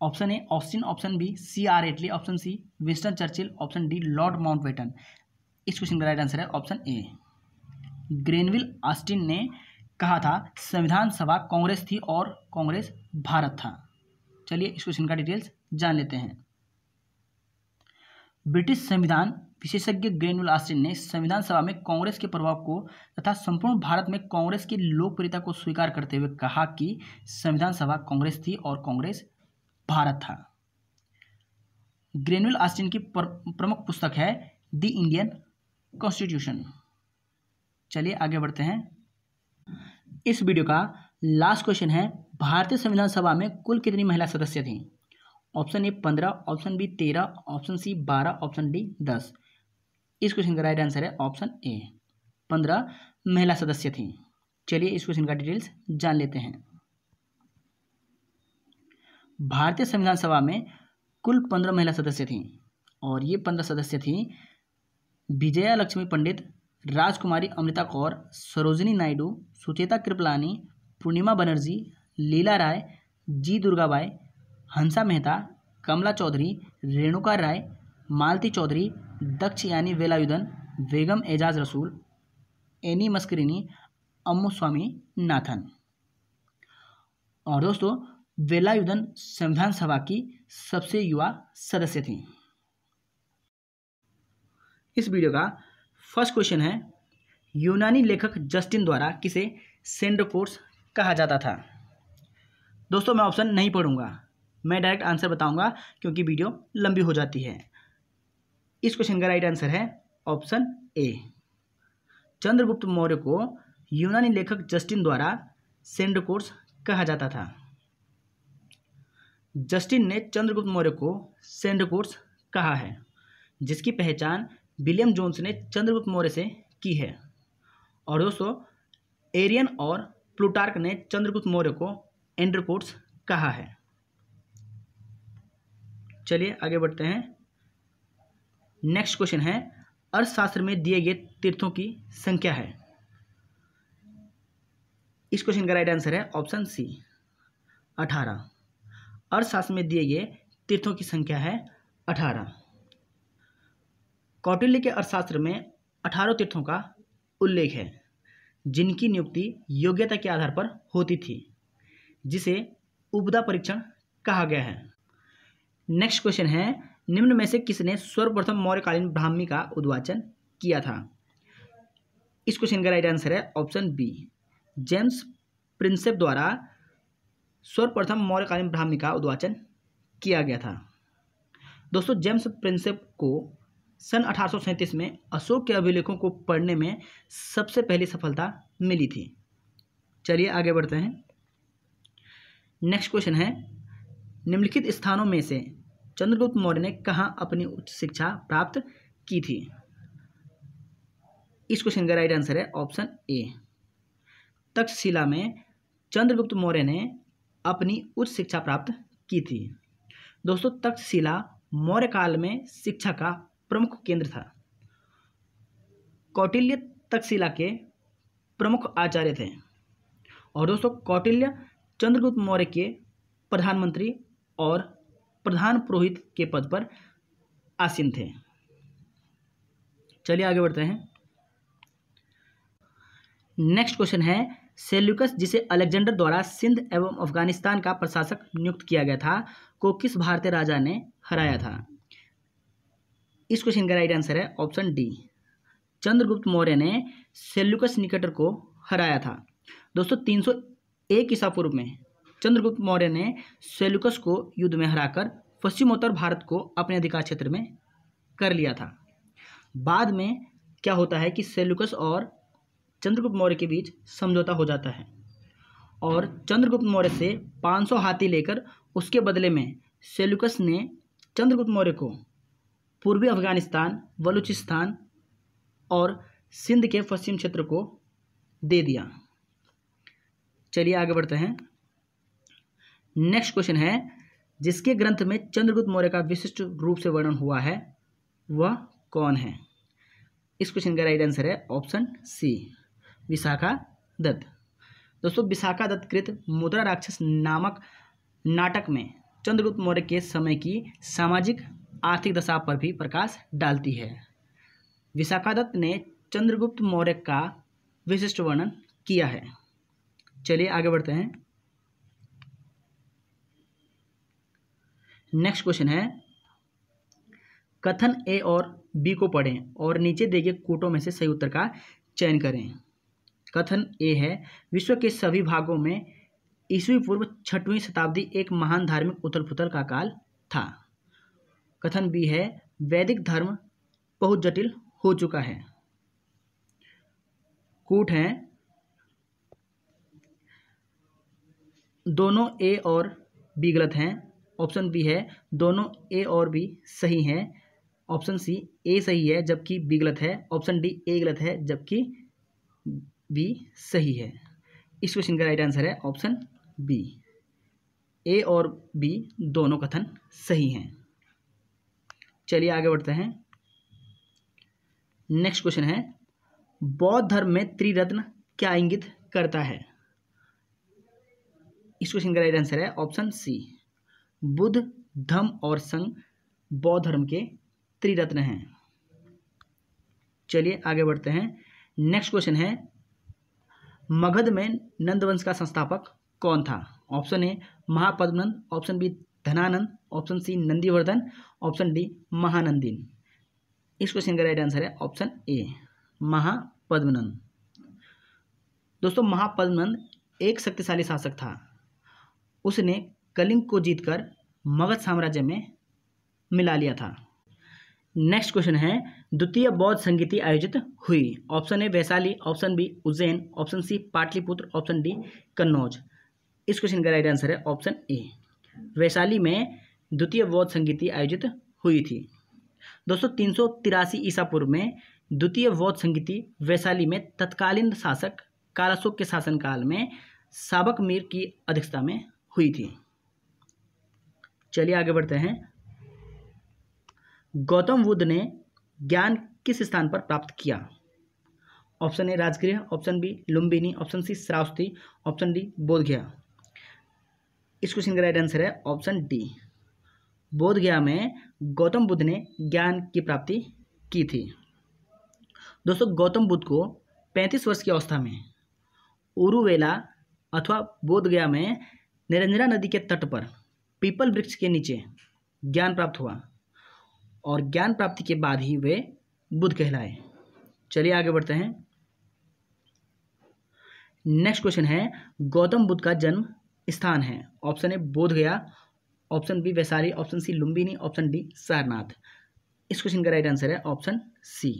Option A Austin, option B CR. Attlee, option C Winston Churchill, option D Lord Mountbatten. इस क्वेश्चन का राइट आंसर है ऑप्शन ए, ग्रेनविल ऑस्टिन ने कहा था संविधान सभा कांग्रेस थी और कांग्रेस भारत था। चलिए इस क्वेश्चन का डिटेल्स जान लेते हैं। ब्रिटिश संविधान विशेषज्ञ ग्रेनविल ऑस्टिन ने संविधान सभा में कांग्रेस के प्रभाव को तथा संपूर्ण भारत में कांग्रेस की लोकप्रियता को स्वीकार करते हुए कहा कि संविधान सभा कांग्रेस थी और कांग्रेस भारत था। ग्रेनुअल ऑस्टिन की प्रमुख पुस्तक है द इंडियन कॉन्स्टिट्यूशन। चलिए आगे बढ़ते हैं। इस वीडियो का लास्ट क्वेश्चन है, भारतीय संविधान सभा में कुल कितनी महिला सदस्य थीं? Option A 15, option B 13, option C 12, option D 10। इस क्वेश्चन का राइट आंसर है ऑप्शन ए 15 महिला सदस्य थीं। चलिए इस क्वेश्चन का डिटेल्स जान लेते हैं। भारतीय संविधान सभा में कुल 15 महिला सदस्य थीं और ये 15 सदस्य थीं विजया लक्ष्मी पंडित, राजकुमारी अमृता कौर, सरोजिनी नायडू, सुचेता कृपलानी, पूर्णिमा बनर्जी, लीला राय, जी दुर्गाबाई, हंसा मेहता, कमला चौधरी, रेणुका राय, मालती चौधरी, दक्षयानी वेलायुधन, बेगम एजाज रसूल, एनी मस्करिनी, अम्मू स्वामी नाथन। और दोस्तों वेलायुधन संविधान सभा की सबसे युवा सदस्य थी। इस वीडियो का फर्स्ट क्वेश्चन है, यूनानी लेखक जस्टिन द्वारा किसे सेंड्रोकोर्स कहा जाता था? दोस्तों मैं ऑप्शन नहीं पढ़ूंगा, मैं डायरेक्ट आंसर बताऊंगा क्योंकि वीडियो लंबी हो जाती है। इस क्वेश्चन का राइट आंसर है ऑप्शन ए। चंद्रगुप्त मौर्य को यूनानी लेखक जस्टिन द्वारा सेंड्रोकोर्स कहा जाता था। जस्टिन ने चंद्रगुप्त मौर्य को सेंड्रोकोर्स कहा है, जिसकी पहचान विलियम जोन्स ने चंद्रगुप्त मौर्य से की है। और दोस्तों एरियन और प्लूटार्क ने चंद्रगुप्त मौर्य को एंड्रोकोर्स कहा है। चलिए आगे बढ़ते हैं। नेक्स्ट क्वेश्चन है, अर्थशास्त्र में दिए गए तीर्थों की संख्या है। इस क्वेश्चन का राइट आंसर है ऑप्शन सी 18। अर्थशास्त्र में दिए गए तीर्थों की संख्या है 18। कौटिल्य के अर्थशास्त्र में 18 तीर्थों का उल्लेख है, जिनकी नियुक्ति योग्यता के आधार पर होती थी, जिसे उपदा परीक्षण कहा गया है। नेक्स्ट क्वेश्चन है, निम्न में से किसने सर्वप्रथम मौर्यकालीन ब्राह्मी का उद्वाचन किया था? इस क्वेश्चन का राइट आंसर है ऑप्शन बी, जेम्स प्रिंसेप द्वारा सर्वप्रथम मौर्यकालीन ब्राह्मी का उद्वाचन किया गया था। दोस्तों जेम्स प्रिंसेप को सन 1837 में अशोक के अभिलेखों को पढ़ने में सबसे पहली सफलता मिली थी। चलिए आगे बढ़ते हैं। नेक्स्ट क्वेश्चन है, निम्नलिखित स्थानों में से चंद्रगुप्त मौर्य ने कहाँ अपनी उच्च शिक्षा प्राप्त की थी? इस क्वेश्चन का राइट आंसर है ऑप्शन ए, तक्षशिला में चंद्रगुप्त मौर्य ने अपनी उच्च शिक्षा प्राप्त की थी। दोस्तों तक्षशिला मौर्य काल में शिक्षा का प्रमुख केंद्र था। कौटिल्य तक्षशिला के प्रमुख आचार्य थे। और दोस्तों कौटिल्य चंद्रगुप्त मौर्य के प्रधानमंत्री और प्रधान पुरोहित के पद पर आसीन थे। चलिए आगे बढ़ते हैं। नेक्स्ट क्वेश्चन है, सेल्यूकस जिसे अलेक्जेंडर द्वारा सिंध एवं अफगानिस्तान का प्रशासक नियुक्त किया गया था, को किस भारतीय राजा ने हराया था? इस क्वेश्चन का राइट आंसर है ऑप्शन डी, चंद्रगुप्त मौर्य ने सेल्यूकस निकेटर को हराया था। दोस्तों 301 ईसा पूर्व में चंद्रगुप्त मौर्य ने सेल्यूकस को युद्ध में हराकर पश्चिमोत्तर भारत को अपने अधिकार क्षेत्र में कर लिया था। बाद में क्या होता है कि सेल्यूकस और चंद्रगुप्त मौर्य के बीच समझौता हो जाता है और चंद्रगुप्त मौर्य से 500 हाथी लेकर उसके बदले में सेल्यूकस ने चंद्रगुप्त मौर्य को पूर्वी अफगानिस्तान, बलूचिस्तान और सिंध के पश्चिम क्षेत्र को दे दिया। चलिए आगे बढ़ते हैं। नेक्स्ट क्वेश्चन है, जिसके ग्रंथ में चंद्रगुप्त मौर्य का विशिष्ट रूप से वर्णन हुआ है वह कौन है? इस क्वेश्चन का राइट आंसर है ऑप्शन सी, विशाखा दत्त। दोस्तों विशाखा दत्त कृत मुद्रा राक्षस नामक नाटक में चंद्रगुप्त मौर्य के समय की सामाजिक आर्थिक दशा पर भी प्रकाश डालती है। विशाखा दत्त ने चंद्रगुप्त मौर्य का विशिष्ट वर्णन किया है। चलिए आगे बढ़ते हैं। नेक्स्ट क्वेश्चन है, कथन ए और बी को पढ़ें और नीचे दिए गए कोटों में से सही उत्तर का चयन करें। कथन ए है, विश्व के सभी भागों में ईस्वी पूर्व 6वीं शताब्दी एक महान धार्मिक उथल पुथल का काल था। कथन बी है वैदिक धर्म बहुत जटिल हो चुका है। कूट हैं दोनों ए और बी गलत हैं। ऑप्शन बी है दोनों ए और बी सही हैं। ऑप्शन सी ए सही है जबकि बी गलत है। ऑप्शन डी ए गलत है जबकि बी सही है। इस क्वेश्चन का राइट आंसर है ऑप्शन बी, ए और बी दोनों कथन सही हैं। चलिए आगे बढ़ते हैं। नेक्स्ट क्वेश्चन है बौद्ध धर्म में त्रिरत्न क्या इंगित करता है। इस क्वेश्चन का राइट आंसर है ऑप्शन सी, बुद्ध, धम्म और संघ बौद्ध धर्म के त्रिरत्न हैं। चलिए आगे बढ़ते हैं। नेक्स्ट क्वेश्चन है मगध में नंद वंश का संस्थापक कौन था। Option A Mahapadmananda, option B Dhanananda, option C Nandivardhana, option D Mahanandin. इस क्वेश्चन का राइट आंसर है ऑप्शन ए महापद्मनंद। दोस्तों महापद्मनंद एक शक्तिशाली शासक था। उसने कलिंग को जीतकर मगध साम्राज्य में मिला लिया था। नेक्स्ट क्वेश्चन है द्वितीय बौद्ध संगीति आयोजित हुई। Option A Vaishali, option B Ujjain, option C Pataliputra, option D Kannauj. इस क्वेश्चन का राइट आंसर है ऑप्शन ए वैशाली में द्वितीय बौद्ध संगीति आयोजित हुई थी। दोस्तों 383 ईसा पूर्व में द्वितीय बौद्ध संगीति वैशाली में तत्कालीन शासक कालाशोक के शासनकाल में साबक मीर की अध्यक्षता में हुई थी। चलिए आगे बढ़ते हैं। गौतम बुद्ध ने ज्ञान किस स्थान पर प्राप्त किया। Option A Rajgriha, option B Lumbini, option C Shravasti, option D Bodhgaya. इस क्वेश्चन का राइट आंसर है ऑप्शन डी बोधगया में गौतम बुद्ध ने ज्ञान की प्राप्ति की थी। दोस्तों गौतम बुद्ध को 35 वर्ष की अवस्था में उरुवेला अथवा बोधगया में निरंजना नदी के तट पर पीपल वृक्ष के नीचे ज्ञान प्राप्त हुआ और ज्ञान प्राप्ति के बाद ही वे बुद्ध कहलाए। चलिए आगे बढ़ते हैं। नेक्स्ट क्वेश्चन है गौतम बुद्ध का जन्म स्थान है। Option A Bodhgaya, option B Vaishali, option C Lumbini, option D Sarnath. इस क्वेश्चन का राइट आंसर है ऑप्शन सी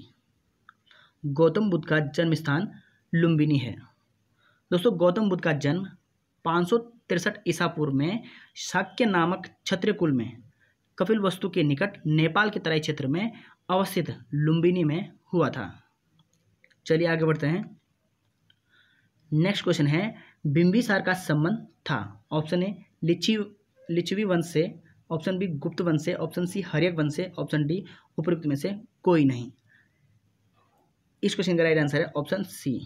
गौतम बुद्ध का जन्म स्थान लुम्बिनी है। दोस्तों गौतम बुद्ध का जन्म 563 ईसा पूर्व में शाक्य नामक क्षत्रिय कुल में कपिलवस्तु के निकट नेपाल के तराई क्षेत्र में अवस्थित लुम्बिनी में हुआ था। चलिए आगे बढ़ते हैं। नेक्स्ट क्वेश्चन है बिंबिसार का संबंध था। ऑप्शन ए लिच्छवी वंश से, ऑप्शन बी गुप्त वंश से, ऑप्शन सी हर्यक वंश से, ऑप्शन डी उपयुक्त में से कोई नहीं। इस क्वेश्चन का राइट आंसर है ऑप्शन सी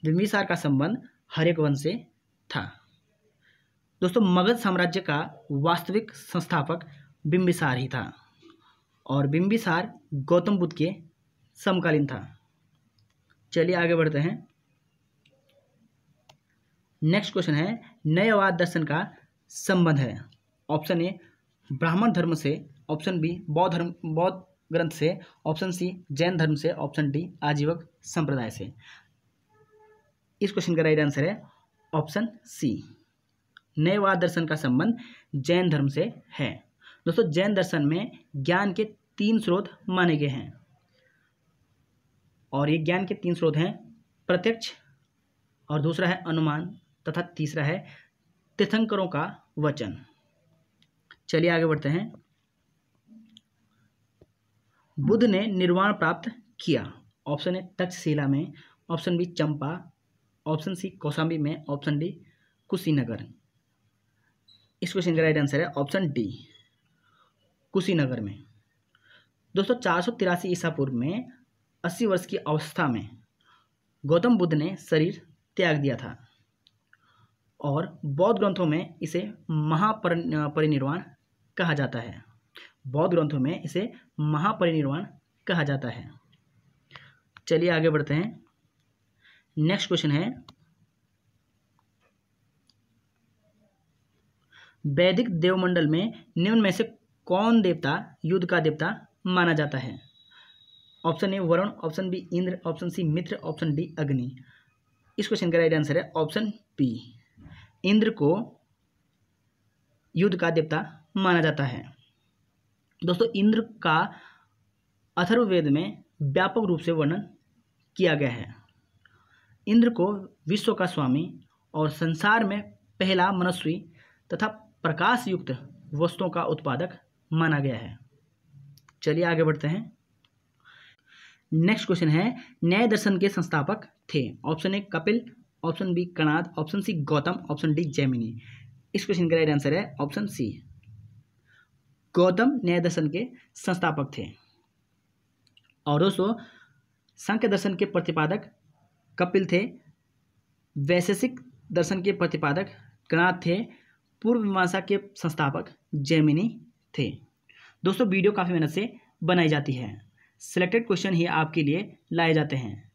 बिंबिसार का संबंध हर्यक वंश से था। दोस्तों मगध साम्राज्य का वास्तविक संस्थापक बिंबिसार ही था और बिंबिसार गौतम बुद्ध के समकालीन था। चलिए आगे बढ़ते हैं। नेक्स्ट क्वेश्चन है नयवाद दर्शन का संबंध है। ऑप्शन ए ब्राह्मण धर्म से, ऑप्शन बी बौद्ध ग्रंथ से, ऑप्शन सी जैन धर्म से, ऑप्शन डी आजीवक संप्रदाय से। इस क्वेश्चन का राइट आंसर है ऑप्शन सी नयवाद दर्शन का संबंध जैन धर्म से है। दोस्तों जैन दर्शन में ज्ञान के 3 स्रोत माने गए हैं और ये ज्ञान के 3 स्रोत हैं प्रत्यक्ष, और दूसरा है अनुमान, तथा तीसरा है तीर्थंकरों का वचन। चलिए आगे बढ़ते हैं। बुद्ध ने निर्वाण प्राप्त किया। ऑप्शन ए तक्षशिला में, ऑप्शन बी चंपा, ऑप्शन सी कौशाम्बी में, ऑप्शन डी कुशीनगर। इस क्वेश्चन का राइट आंसर है ऑप्शन डी कुशीनगर में। दोस्तों 483 ईसा पूर्व में 80 वर्ष की अवस्था में गौतम बुद्ध ने शरीर त्याग दिया था और बौद्ध ग्रंथों में इसे महापरिनिर्वाण कहा जाता है। बौद्ध ग्रंथों में इसे महापरिनिर्वाण कहा जाता है। चलिए आगे बढ़ते हैं। नेक्स्ट क्वेश्चन है वैदिक देवमंडल में निम्न में से कौन देवता युद्ध का देवता माना जाता है। Option A Varuna, option B Indra, option C Mitra, option D Agni. इस क्वेश्चन का राइट आंसर है ऑप्शन बी इंद्र को युद्ध का देवता माना जाता है। दोस्तों इंद्र का अथर्ववेद में व्यापक रूप से वर्णन किया गया है। इंद्र को विश्व का स्वामी और संसार में पहला मनस्वी तथा प्रकाश युक्त वस्तुओं का उत्पादक माना गया है। चलिए आगे बढ़ते हैं। नेक्स्ट क्वेश्चन है, न्याय दर्शन के संस्थापक थे? Option A Kapil, option B Kanada, option C Gautam, option D Jaimini. इस क्वेश्चन का राइट आंसर है ऑप्शन सी, गौतम न्याय दर्शन के संस्थापक थे। और दोस्तों सांख्य दर्शन के प्रतिपादक कपिल थे, वैशेषिक दर्शन के प्रतिपादक कणाद थे, पूर्व मीमांसा के संस्थापक जैमिनी थे। दोस्तों वीडियो काफ़ी मेहनत से बनाई जाती है, सिलेक्टेड क्वेश्चन ही आपके लिए लाए जाते हैं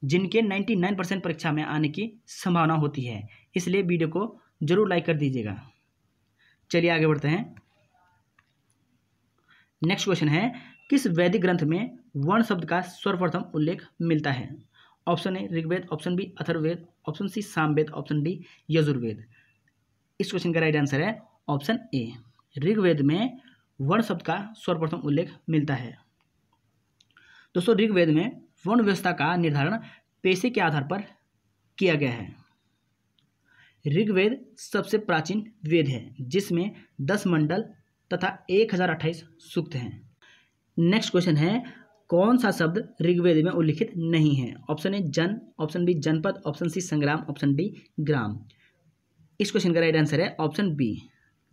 जिनके 99% परीक्षा में आने की संभावना होती है, इसलिए वीडियो को जरूर लाइक कर दीजिएगा। चलिए आगे बढ़ते हैं। नेक्स्ट क्वेश्चन है, किस वैदिक ग्रंथ में वर्ण शब्द का सर्वप्रथम उल्लेख मिलता है? Option A Rigveda, option B Atharvaveda, option C Samaveda, option D Yajurveda. इस क्वेश्चन का राइट आंसर है ऑप्शन ए, ऋग्वेद में वर्ण शब्द का सर्वप्रथम उल्लेख मिलता है। दोस्तों ऋग्वेद में वर्ण व्यवस्था का निर्धारण पेशे के आधार पर किया गया है। ऋग्वेद सबसे प्राचीन वेद है जिसमें 10 मंडल तथा 1028 सूक्त हैं। नेक्स्ट क्वेश्चन है, कौन सा शब्द ऋग्वेद में उल्लिखित नहीं है? ऑप्शन ए जन, ऑप्शन बी जनपद, ऑप्शन सी संग्राम, ऑप्शन डी ग्राम। इस क्वेश्चन का राइट आंसर है ऑप्शन बी,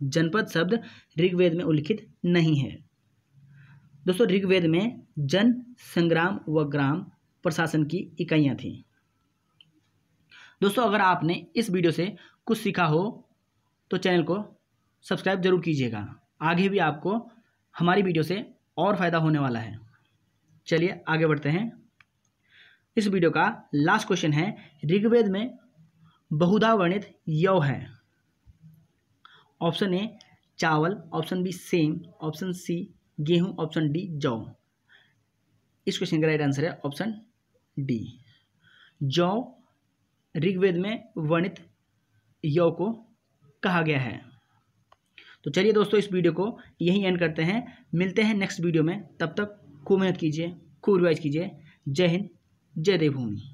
जनपद शब्द ऋग्वेद में उल्लिखित नहीं है। दोस्तों ऋग्वेद में जन, संग्राम व ग्राम प्रशासन की इकाइयाँ थीं। दोस्तों अगर आपने इस वीडियो से कुछ सीखा हो तो चैनल को सब्सक्राइब जरूर कीजिएगा, आगे भी आपको हमारी वीडियो से और फ़ायदा होने वाला है। चलिए आगे बढ़ते हैं। इस वीडियो का लास्ट क्वेश्चन है, ऋग्वेद में बहुधा वर्णित यौ है? ऑप्शन ए चावल, ऑप्शन बी सेम, ऑप्शन सी गेहूं, ऑप्शन डी जौ। इस क्वेश्चन का राइट आंसर है ऑप्शन डी, जौ ऋग्वेद में वर्णित यौ को कहा गया है। तो चलिए दोस्तों इस वीडियो को यहीं एंड करते हैं, मिलते हैं नेक्स्ट वीडियो में। तब तक खूब मेहनत कीजिए, खूब रिवाइज कीजिए। जय हिंद, जय देवभूमि।